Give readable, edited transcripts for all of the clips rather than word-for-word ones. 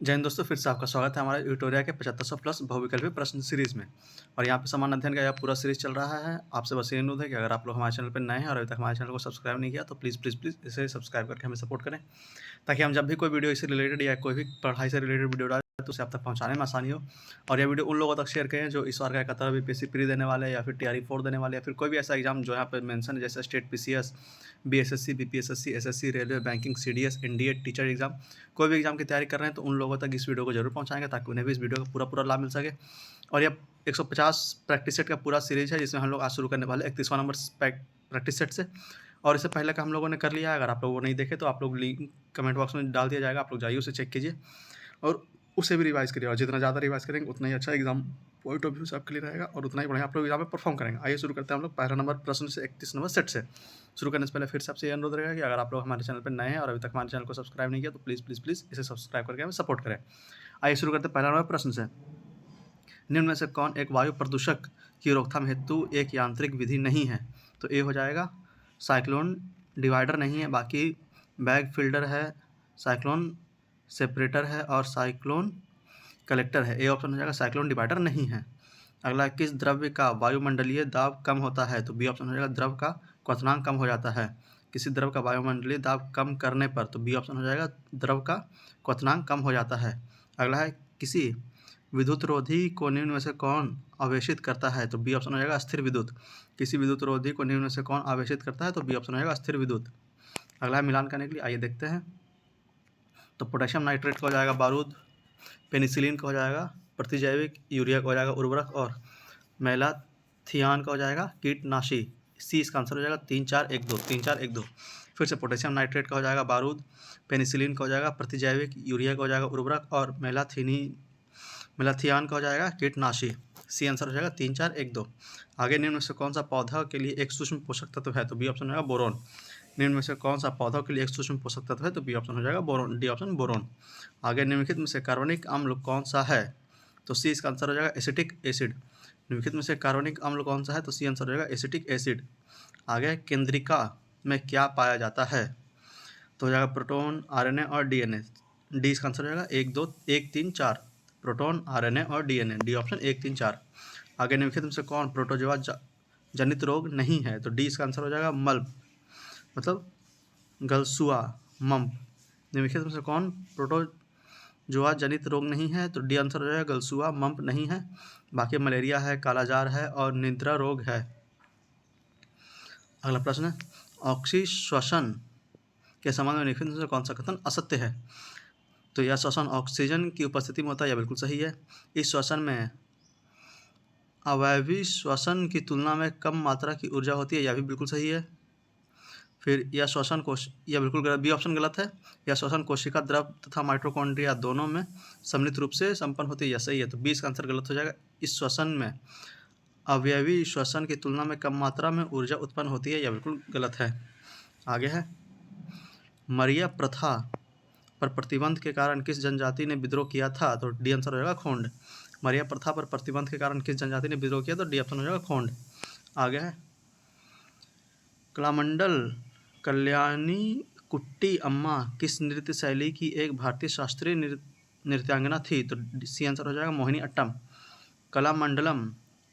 जय हिंद दोस्तों, फिर से आपका स्वागत है हमारे ट्यूटोरियल के 7500 प्लस बहुविकल्पी प्रश्न सीरीज में। और यहाँ पे समान अध्ययन का यह पूरा सीरीज चल रहा है। आपसे बस ये अनुरोध है कि अगर आप लोग हमारे चैनल पर नए हैं और अभी तक हमारे चैनल को सब्सक्राइब नहीं किया तो प्लीज़ प्लीज़ प्लीज़ इसे सब्सक्राइब करके हमें सपोर्ट करें, ताकि हम जब भी कोई वीडियो इससे रिलेटेड या कोई भी पढ़ाई से रिलेटेड वीडियो डालें तो उसे आप तक पहुँचाने में आसानी हो। और यह वीडियो उन लोगों तक शेयर करें जो इस बार का कतर बीपीएससी प्री देने वाले हैं या फिर टीआरई 4 देने वाले, या फिर कोई भी ऐसा एग्जाम जो यहाँ पर मेंशन है, जैसे state PCS, BSSC, BPSSC, SSC, railway, banking, CDS, NDA, teacher exam, कोई भी एग्जाम की तैयारी कर रहे हैं तो उन लोगों तक इस वीडियो को जरूर पहुंचाएंगे, ताकि उन्हें भी इस वीडियो का पूरा लाभ मिल सके। और यह 150 प्रैक्टिस सेट का पूरा सीरीज है, जिसमें हम लोग आज शुरू करने वाले 31वां नंबर प्रैक्टिस सेट से। और इससे पहले का हम लोगों ने कर लिया है। अगर आप लोगों को नहीं देखे तो आप लोग लिंक कमेंट बॉक्स में डाल दिया जाएगा, आप लोग जाइए उसे चेक कीजिए और उसे भी रिवाइज करिए। और जितना ज़्यादा रिवाइज करेंगे उतना ही अच्छा एग्जाम पॉइंट ऑफ व्यू से आपके लिए रहेगा और उतना ही बढ़िया आप लोग एग्जाम में परफॉर्म करेंगे। आइए शुरू करते हैं हम लोग पहला नंबर प्रश्न से 31 नंबर सेट से। शुरू करने से पहले फिर से आपसे ये अनुरोध रहेगा कि अगर आप लोग हमारे चैनल पर नए हैं और अभी तक हमारे चैनल को सब्सक्राइब नहीं किया तो प्लीज़ प्लीज़ प्लीज़ इसे सब्सक्राइब करके हमें सपोर्ट करें। आइए शुरू करते हैं पहला नंबर प्रश्न से। निम्न में से कौन एक वायु प्रदूषक की रोकथाम हेतु एक यांत्रिक विधि नहीं है? तो ए हो जाएगा साइक्लोन डिवाइडर नहीं है, बाकी बैग फिल्टर है, साइक्लोन सेपरेटर है और साइक्लोन कलेक्टर है। ए ऑप्शन हो जाएगा साइक्लोन डिवाइडर नहीं है। अगला, किस द्रव्य का वायुमंडलीय दाब कम होता है? तो बी ऑप्शन हो जाएगा द्रव का क्वथनांक कम हो जाता है। किसी द्रव का वायुमंडलीय दाब कम करने पर, तो बी ऑप्शन हो जाएगा द्रव का क्वथनांक कम हो जाता है। अगला है, किसी विद्युत रोधी को निम्न में से कौन आवेशित करता है? तो बी ऑप्शन हो जाएगा स्थिर विद्युत। किसी विद्युत रोधी को निम्न में से कौन आवेशित करता है? तो बी ऑप्शन हो जाएगा स्थिर विद्युत। अगला है मिलान करने के लिए, आइए देखते हैं। तो पोटेशियम नाइट्रेट का हो जाएगा बारूद, पेनिसिलिन का हो जाएगा प्रतिजैविक, यूरिया का हो जाएगा उर्वरक और मेलाथियान का हो जाएगा कीटनाशी। सी इसका आंसर हो जाएगा 3-4-1-2 3-4-1-2। फिर से पोटेशियम नाइट्रेट का हो जाएगा बारूद, पेनिसिलिन का हो जाएगा प्रतिजैविक, यूरिया का हो जाएगा उर्वरक और मेलाथियान का हो जाएगा कीटनाशी। सी आंसर हो जाएगा 3-4-1-2। आगे, निम्न में से कौन सा पौधा के लिए एक सूक्ष्म पोषक तत्व है? तो बी ऑप्शन हो जाएगा बोरोन। निम्न में से कौन सा पौधों के लिए एक सूक्ष्म पोषक तत्व है? तो बी ऑप्शन हो जाएगा बोरोन, डी ऑप्शन बोरोन। आगे, निम्नलिखित में से कार्बनिक अम्ल कौन सा है? तो सी इसका आंसर हो जाएगा एसिटिक एसिड। निम्नलिखित में से कार्बनिक अम्ल कौन सा है? तो सी आंसर हो जाएगा एसिटिक एसिड। आगे, केंद्रिका में क्या पाया जाता है? तो हो जाएगा प्रोटॉन, आरएनए और डीएनए। डी इसका आंसर हो जाएगा 1-2-1-3-4, प्रोटॉन, आरएनए और डीएनए, डी ऑप्शन 1-3-4। आगे, निम्नलिखित में से कौन प्रोटोजोआ जनित रोग नहीं है? तो डी इसका आंसर हो जाएगा मल्प, मतलब गलसुआ मम्प। निम्नलिखित में से कौन प्रोटोजोआ जनित रोग नहीं है? तो डी आंसर हो जाएगा गलसुआ मम्प नहीं है। बाकी मलेरिया है, कालाजार है और निद्रा रोग है। अगला प्रश्न है, ऑक्सी श्वसन के संबंध में निम्नलिखित में से कौन सा कथन असत्य है? तो यह श्वसन ऑक्सीजन की उपस्थिति में होता है, यह बिल्कुल सही है। इस श्वसन में अवयवी श्वसन की तुलना में कम मात्रा की ऊर्जा होती है, यह भी बिल्कुल सही है। फिर यह श्वसन यह बिल्कुल गलत, बी ऑप्शन गलत है। यह श्वसन कोशिका द्रव तथा माइटोकॉन्ड्रिया दोनों में सम्मिलित रूप से संपन्न होती है, यह सही है। तो बी इसका आंसर गलत हो जाएगा। इस श्वसन में अवयवी श्वसन की तुलना में कम मात्रा में ऊर्जा उत्पन्न होती है, यह बिल्कुल गलत है। आगे है, मरिया प्रथा पर प्रतिबंध के कारण किस जनजाति ने विद्रोह किया था? तो डी आंसर हो जाएगा खोंड। मरिया प्रथा पर प्रतिबंध के कारण किस जनजाति ने विद्रोह किया? तो डी ऑप्शन हो जाएगा खोंड। आगे है, कलामंडल कल्याणी कुट्टी अम्मा किस नृत्य शैली की एक भारतीय शास्त्रीय नृत्यांगना थी? तो सी आंसर हो जाएगा मोहिनी अट्टम। कलामंडलम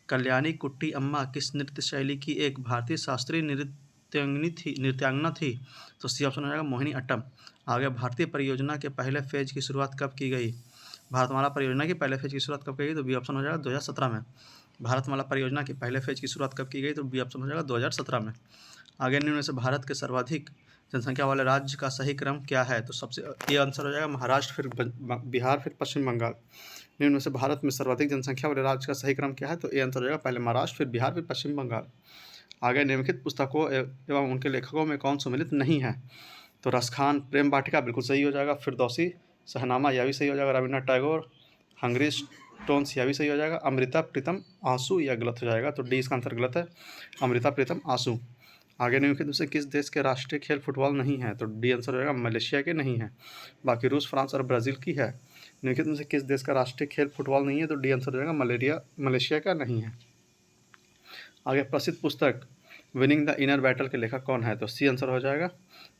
कल्याणी कुट्टी अम्मा किस नृत्य शैली की एक भारतीय शास्त्रीय नृत्यांगना थी? तो सी ऑप्शन हो जाएगा मोहिनी अट्टम। आगे, भारतीय परियोजना के पहले फेज की शुरुआत कब की गई? भारतमाला परियोजना की पहले फेज की शुरुआत कब की गई? तो बी ऑप्शन हो जाएगा 2017 में। भारतमाला परियोजना की पहले फेज की शुरुआत कब की गई? तो बी ऑप्शन हो जाएगा 2017 में। आगे, निम्न में से भारत के सर्वाधिक जनसंख्या वाले राज्य का सही क्रम क्या है? तो सबसे ये आंसर हो जाएगा महाराष्ट्र, फिर बिहार, फिर पश्चिम बंगाल। निम्न में से भारत में सर्वाधिक जनसंख्या वाले राज्य का सही क्रम क्या है? तो ये आंसर हो जाएगा पहले महाराष्ट्र, फिर बिहार, फिर पश्चिम बंगाल। आगे, निम्नलिखित पुस्तकों एवं उनके लेखकों में कौन सम्मिलित नहीं है? तो रसखान, प्रेम वाटिका बिल्कुल सही हो जाएगा। फिरदौसी, शहनामा, यह भी सही हो जाएगा। रविन्द्रनाथ टैगोर, हंगरी स्टोन्स, यह भी सही हो जाएगा। अमृता प्रीतम आंसू, यह गलत हो जाएगा। तो डी इसका आंसर गलत है, अमृता प्रीतम आंसू। आगे, निम्नलिखित में से किस देश के राष्ट्रीय खेल फुटबॉल नहीं है? तो डी आंसर हो जाएगा मलेशिया के नहीं है। बाकी रूस, फ्रांस और ब्राज़ील की है। निम्नलिखित में से किस देश का राष्ट्रीय खेल फुटबॉल नहीं है? तो डी आंसर हो जाएगा मलेशिया का नहीं है। आगे, प्रसिद्ध पुस्तक विनिंग द इनर बैटल के लेखक कौन है? तो सी आंसर हो जाएगा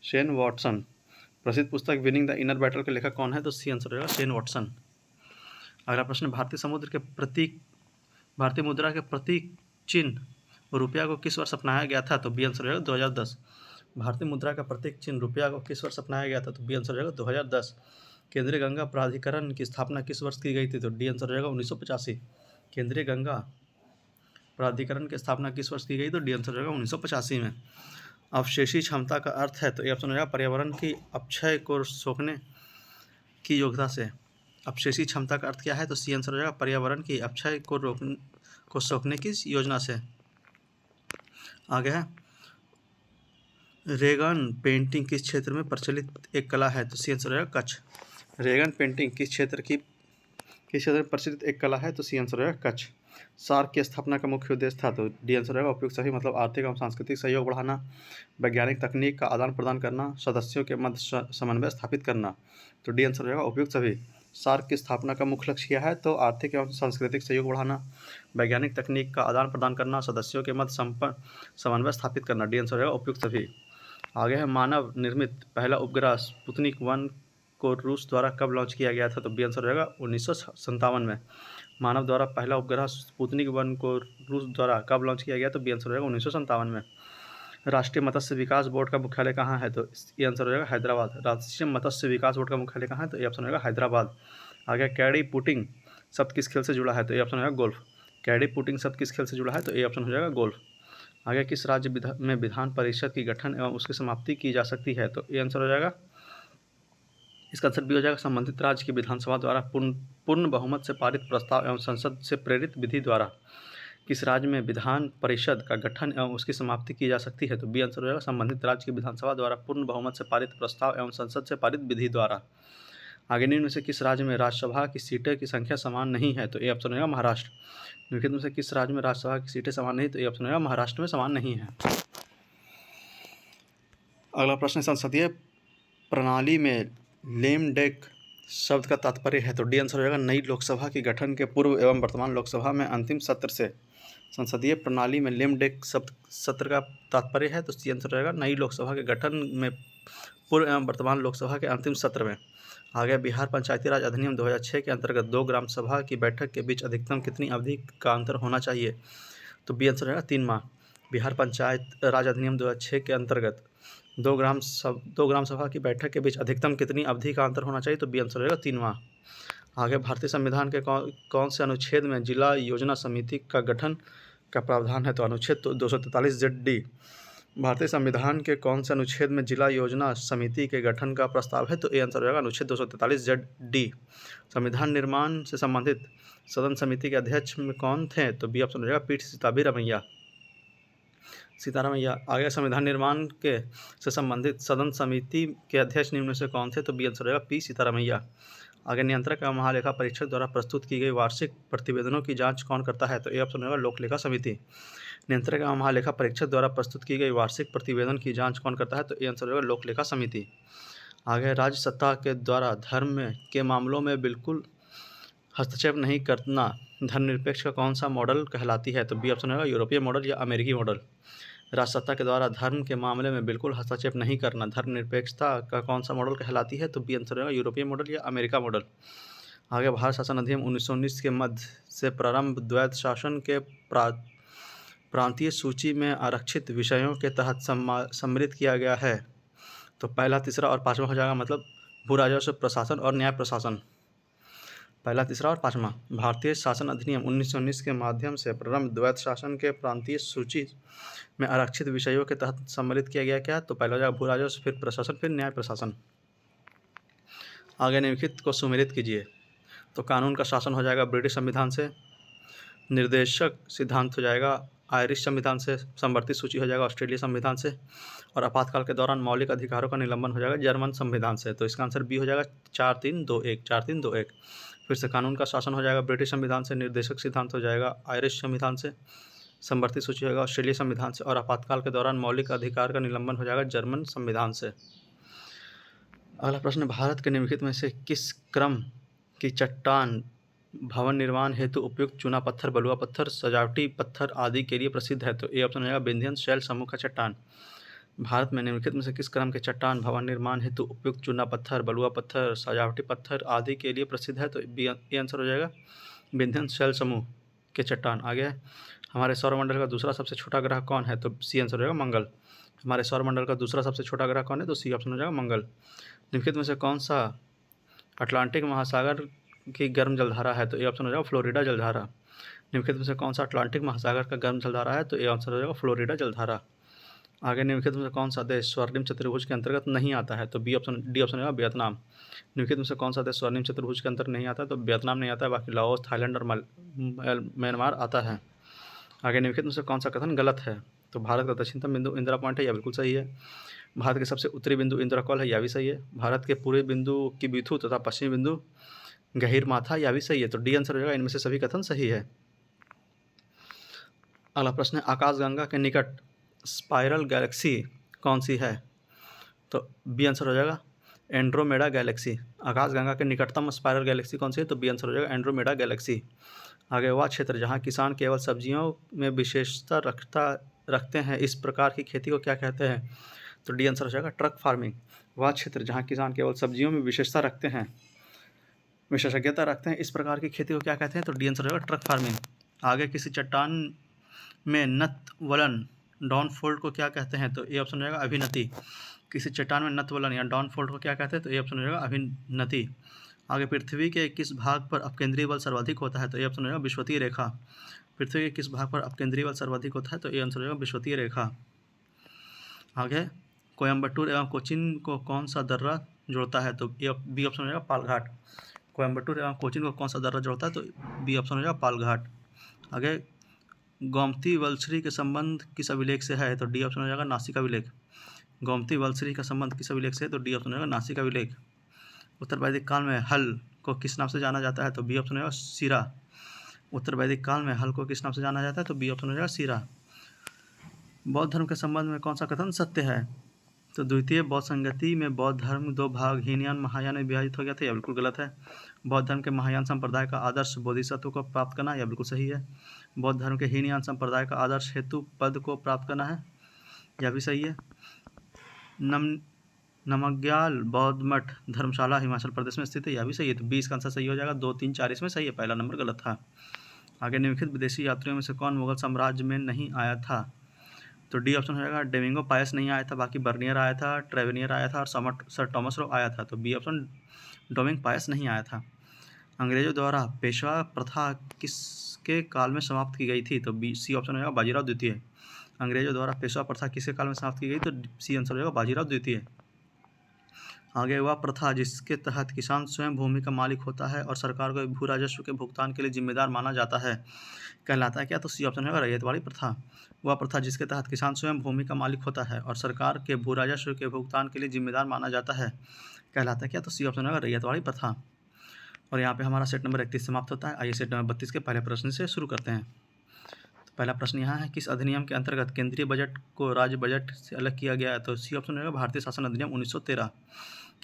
शेन वॉटसन। प्रसिद्ध पुस्तक विनिंग द इनर बैटल के लेखक कौन है? तो सी आंसर हो जाएगा शेन वॉटसन। अगला प्रश्न, भारतीय मुद्रा के प्रतीक चिन्ह रुपया को किस वर्ष अपनाया गया था? तो बी आंसर हो जाएगा 2010। भारतीय मुद्रा का प्रतीक चिन्ह रुपया को किस वर्ष अपनाया गया था? तो बी आंसर हो जाएगा 2010। केंद्रीय गंगा प्राधिकरण की स्थापना किस वर्ष की गई थी? तो डी आंसर हो जाएगा 1985। केंद्रीय गंगा प्राधिकरण की स्थापना किस वर्ष की गई? तो डी आंसर हो जाएगा 1985 में। अवशेषी क्षमता का अर्थ है? तो ए ऑप्शन हो जाएगा पर्यावरण की अपक्षय को सोखने की योग्यता से। अवशेषी क्षमता का अर्थ क्या है? तो सी आंसर हो जाएगा पर्यावरण की अपक्षय को सोखने की योजना से। आगे है, रेगन पेंटिंग किस क्षेत्र में प्रचलित एक कला है? तो सी आंसर हो जाएगा कच्छ। रेगन पेंटिंग किस क्षेत्र में प्रचलित एक कला है? तो सी आंसर हो जाएगा कच्छ। सार्क की स्थापना का मुख्य उद्देश्य था? तो डी आंसर रहेगा उपयुक्त सभी, मतलब आर्थिक एवं सांस्कृतिक सहयोग बढ़ाना, वैज्ञानिक तकनीक का आदान प्रदान करना, सदस्यों के मध्य समन्वय स्थापित करना। तो डी आंसर रहेगा उपयुक्त सभी। सार्क की स्थापना का मुख्य लक्ष्य क्या है? तो आर्थिक एवं सांस्कृतिक सहयोग बढ़ाना, वैज्ञानिक तकनीक का आदान प्रदान करना, सदस्यों के मध्य समन्वय स्थापित करना। डी आंसर रहेगा उपयुक्त सभी। आगे है, मानव निर्मित पहला उपग्रह स्पुतनिक 1 को रूस द्वारा कब लॉन्च किया गया था? तो बी आंसर रहेगा 1957 में। मानव द्वारा पहला उपग्रह स्पुतनिक 1 को रूस द्वारा कब लॉन्च किया गया? तो बी आंसर रहेगा 1957 में। राष्ट्रीय मत्स्य विकास बोर्ड का मुख्यालय कहाँ है? तो ये आंसर हो जाएगा हैदराबाद। राष्ट्रीय मत्स्य विकास बोर्ड का मुख्यालय कहाँ है? तो ये ऑप्शन होगा हैदराबाद। आगे, कैडी पुटिंग शब्द किस खेल से जुड़ा है? तो ये ऑप्शन होगा गोल्फ। कैडी पुटिंग शब्द किस खेल से जुड़ा है? तो ये ऑप्शन हो जाएगा गोल्फ। आगे, किस राज्य में विधान परिषद की गठन एवं उसकी समाप्ति की जा सकती है? तो ये आंसर हो जाएगा, इसका आंसर भी हो जाएगा संबंधित राज्य की विधानसभा द्वारा पूर्ण बहुमत से पारित प्रस्ताव एवं संसद से प्रेरित विधि द्वारा। किस राज्य में विधान परिषद का गठन एवं उसकी समाप्ति की जा सकती है? तो बी आंसर हो जाएगा संबंधित राज्य की विधानसभा द्वारा पूर्ण बहुमत से पारित प्रस्ताव एवं संसद से पारित विधि द्वारा। आगे, निम्न में से किस राज्य में राज्यसभा की सीटें की संख्या समान नहीं है? तो ए ऑप्शन होगा महाराष्ट्र। निम्नलिखित में से किस राज्य में राज्यसभा की सीटें समान नहीं? तो ए ऑप्शन होगा महाराष्ट्र में समान नहीं है। अगला प्रश्न, संसदीय प्रणाली में लेम डेक शब्द का तात्पर्य है? तो डी आंसर हो जाएगा नई लोकसभा के गठन के पूर्व एवं वर्तमान लोकसभा में अंतिम सत्र से। संसदीय प्रणाली में लेम डेक शब्द सत्र का तात्पर्य है? तो सी आंसर रहेगा नई लोकसभा के गठन में पूर्व एवं वर्तमान लोकसभा के अंतिम सत्र में। आगे, बिहार पंचायती राज अधिनियम 2006 के अंतर्गत 2 ग्राम सभा की बैठक के बीच अधिकतम कितनी अवधि का अंतर होना चाहिए? तो बी आंसर रहेगा 3 माह। बिहार पंचायत राज अधिनियम 2006 के अंतर्गत 2 ग्राम सभा की बैठक के बीच अधिकतम कितनी अवधि का अंतर होना चाहिए? तो बी आंसर रहेगा 3 माह। आगे, भारतीय संविधान के कौन से अनुच्छेद में जिला योजना समिति का गठन का प्रावधान है? तो अनुच्छेद 243ZD। भारतीय संविधान के कौन से अनुच्छेद में जिला योजना समिति के गठन का प्रस्ताव है? तो ए आंसर रहेगा अनुच्छेद 243ZD। संविधान निर्माण से संबंधित सदन समिति के अध्यक्ष में कौन थे? तो बी ऑप्शन रहेगा पी सीतारामैया। आगे, संविधान निर्माण के से संबंधित सदन समिति के अध्यक्ष निम्न में से कौन थे? तो बी आंसर रहेगा पी सीतारामैया। आगे, नियंत्रक एवं महालेखा परीक्षक द्वारा प्रस्तुत की गई वार्षिक प्रतिवेदनों की जांच कौन करता है? तो ए ऑप्शन रहेगा लोक लेखा समिति। नियंत्रक एवं महालेखा परीक्षक द्वारा प्रस्तुत की गई वार्षिक प्रतिवेदन की जांच कौन करता है? तो ए आंसर रहेगा लोक लेखा समिति। आगे, राज्य सत्ता के द्वारा धर्म के मामलों में बिल्कुल हस्तक्षेप नहीं करना धर्मनिरपेक्ष का कौन सा मॉडल कहलाती है? तो बी ऑप्शन रहेगा यूरोपीय मॉडल या अमेरिकी मॉडल। राज्य सत्ता के द्वारा धर्म के मामले में बिल्कुल हस्तक्षेप नहीं करना धर्मनिरपेक्षता का कौन सा मॉडल कहलाती है? तो बी आंसर रहेगा यूरोपीय मॉडल या अमेरिका मॉडल। आगे, भारत शासन अधिनियम 1919 के मध्य से प्रारंभ द्वैत शासन के प्रांतीय सूची में आरक्षित विषयों के तहत सम्मिलित किया गया है। तो पहला, तीसरा और पाँचवा हो जाएगा, मतलब भू राजस्व प्रशासन और न्याय प्रशासन। पहला, तीसरा और पाँचवा। भारतीय शासन अधिनियम 1919 के माध्यम से प्रारंभ द्वैत शासन के प्रांतीय सूची में आरक्षित विषयों के तहत सम्मिलित किया गया क्या? तो पहला हो जाएगा भू राजस्व, फिर प्रशासन, फिर न्याय प्रशासन। आगे, निम्नलिखित को सुमेलित कीजिए। तो कानून का शासन हो जाएगा ब्रिटिश संविधान से, निर्देशक सिद्धांत हो जाएगा आयरिश संविधान से, समवर्ती सूची हो जाएगा ऑस्ट्रेलिया संविधान से, और आपातकाल के दौरान मौलिक अधिकारों का निलंबन हो जाएगा जर्मन संविधान से। तो इसका आंसर बी हो जाएगा 4321। फिर से, कानून का शासन हो जाएगा ब्रिटिश संविधान से, निर्देशक सिद्धांत हो जाएगा आयरिश संविधान से, समवर्ती सूची होगा ऑस्ट्रेलिया संविधान से, और आपातकाल के दौरान मौलिक अधिकार का निलंबन हो जाएगा जर्मन संविधान से। अगला प्रश्न, भारत के निम्नलिखित में से किस क्रम की चट्टान भवन निर्माण हेतु उपयुक्त चूना पत्थर, बलुआ पत्थर, सजावटी पत्थर आदि के लिए प्रसिद्ध है? तो ए ऑप्शन रहेगा विंध्यन शैल समूह का चट्टान। भारत में निम्नलिखित में से किस क्रम के चट्टान भवन निर्माण हेतु उपयुक्त चूना पत्थर, बलुआ पत्थर, सजावटी पत्थर आदि के लिए प्रसिद्ध है? तो ये आंसर हो जाएगा विंध्यन शैल समूह के चट्टान। आगे हमारे सौरमंडल का दूसरा सबसे छोटा ग्रह कौन है? तो सी आंसर हो जाएगा मंगल। हमारे सौरमंडल का दूसरा सबसे छोटा ग्रह कौन है? तो सी ऑप्शन हो जाएगा मंगल। निम्नलिखित में से कौन सा अटलांटिक महासागर की गर्म जलधारा है? तो ए ऑप्शन हो जाएगा फ्लोरिडा जलधारा। निम्नलिखित में से कौन सा अटलांटिक महासागर का गर्म जलधारा है? तो ए आंसर हो जाएगा फ्लोरिडा जलधारा। आगे निम्नलिखित में से कौन सा देश स्वर्णिम चतुर्भुज के अंतर्गत नहीं आता है? तो डी ऑप्शन होगा वियतनाम। निम्नलिखित में से कौन सा देश स्वर्णिम चतुर्भुज के अंतर्गत नहीं आता है? तो वियतनाम नहीं आता है, बाकी लाओस, थाईलैंड और म्यांमार आता है। आगे निम्नलिखित में से कौन सा कथन गलत है? तो भारत का दक्षिणतम बिंदु इंदिरा पॉइंट है, यह बिल्कुल सही है। भारत के सबसे उत्तरी बिंदु इंदिरा कॉल है, यह भी सही है। भारत के पूर्वी बिंदु की बिथू तथा पश्चिमी बिंदु गहीर माथा, यह भी सही है। तो डी आंसर हो जाएगा इनमें से सभी कथन सही है। अगला प्रश्न है आकाशगंगा के निकट स्पाइरल गैलेक्सी कौन सी है? तो बी आंसर हो जाएगा एंड्रोमेडा गैलेक्सी। आकाशगंगा के निकटतम स्पाइरल गैलेक्सी कौन सी है? तो बी आंसर हो जाएगा एंड्रोमेडा गैलेक्सी। आगे वह क्षेत्र जहाँ किसान केवल सब्जियों में विशेषता रखते हैं, इस प्रकार की खेती को क्या कहते हैं? तो डी आंसर हो जाएगा ट्रक फार्मिंग। वह क्षेत्र जहाँ किसान केवल सब्जियों में विशेषता रखते हैं, विशेषज्ञता रखते हैं, इस प्रकार की खेती को क्या कहते हैं? तो डी आंसर हो जाएगा ट्रक फार्मिंग। आगे किसी चट्टान में नत वलन डाउनफोल्ड को क्या कहते हैं? तो ए ऑप्शन हो जाएगा अभिनति। किसी चट्टान में नत वलन या डाउनफोल्ड को क्या कहते हैं? तो ए ऑप्शन हो जाएगा अभिनति। आगे पृथ्वी के किस भाग पर अपकेंद्रीय बल सर्वाधिक होता है? तो ए ऑप्शन हो जाएगा विषुवतीय रेखा। पृथ्वी के किस भाग पर अपकेंद्रीय बल सर्वाधिक होता है? तो ए आंसर हो जाएगा विषुवतीय रेखा। आगे कोयम्बटूर एवं कोचीन को कौन सा दर्रा जोड़ता है? तो बी ऑप्शन हो जाएगा पालघाट। कोयम्बटूर एवं कोचीन को कौन सा दर्रा जोड़ता है? तो बी ऑप्शन हो जाएगा पालघाट। आगे गोमती वलसरी के संबंध किस अभिलेख से है? तो डी ऑप्शन हो जाएगा नासिक अभिलेख। गोमती वलसरी का संबंध किस अभिलेख से है? तो डी ऑप्शन हो जाएगा नासिक अभिलेख। उत्तर वैदिक काल में हल को किस नाम से जाना जाता है? तो बी ऑप्शन हो जाएगा सिरा। उत्तर वैदिक काल में हल को किस नाम से जाना जाता है? तो बी ऑप्शन हो जाएगा सिरा। बौद्ध धर्म के संबंध में कौन सा कथन सत्य है? तो द्वितीय बौद्ध संगति में बौद्ध धर्म दो भाग हीनयान महायान में विभाजित हो गया था, यह बिल्कुल गलत है। बौद्ध धर्म के महायान संप्रदाय का आदर्श बोधिसत्व को प्राप्त करना, यह बिल्कुल सही है। बौद्ध धर्म के हीनयान संप्रदाय का आदर्श हेतु पद को प्राप्त करना है, यह भी सही है। नमग्याल बौद्ध मठ धर्मशाला हिमाचल प्रदेश में स्थित है, यह भी सही है। तो 20 का आंसर सही हो जाएगा। 2, 3, 4 इसमें सही है, पहला नंबर गलत था। आगे निम्नलिखित विदेशी यात्रियों में से कौन मुगल साम्राज्य में नहीं आया था? तो डी ऑप्शन हो जाएगा डोमिंगो पायस नहीं आया था, बाकी बर्नियर आया था, ट्रेवेनियर आया था और सर टॉमस रो आया था। तो बी ऑप्शन डोमिंग पायस नहीं आया था। अंग्रेजों द्वारा पेशवा प्रथा किसके काल में समाप्त की गई थी? तो सी ऑप्शन हो जाएगा बाजीराव द्वितीय। अंग्रेजों द्वारा पेशवा प्रथा किसके काल में समाप्त की गई? तो सी आंसर हो जाएगा बाजीराव द्वितीय। आगे वह प्रथा जिसके तहत किसान स्वयं भूमि का मालिक होता है और सरकार को भू राजस्व के भुगतान के लिए जिम्मेदार माना जाता है, कहलाता है क्या? तो सी ऑप्शन होगा रैयतवाड़ी प्रथा। वह प्रथा जिसके तहत किसान स्वयं भूमि का मालिक होता है और सरकार के भू राजस्व के भुगतान के लिए जिम्मेदार माना जाता है, कहलाता है क्या? तो सी ऑप्शन होगा रैयतवाड़ी प्रथा। और यहाँ पे हमारा सेट नंबर 31 समाप्त होता है। आइए सेट नंबर 32 के पहले प्रश्न से शुरू करते हैं। तो पहला प्रश्न यहाँ है, किस अधिनियम के अंतर्गत केंद्रीय बजट को राज्य बजट से अलग किया गया है? तो सी ऑप्शन होगा भारतीय शासन अधिनियम 1913।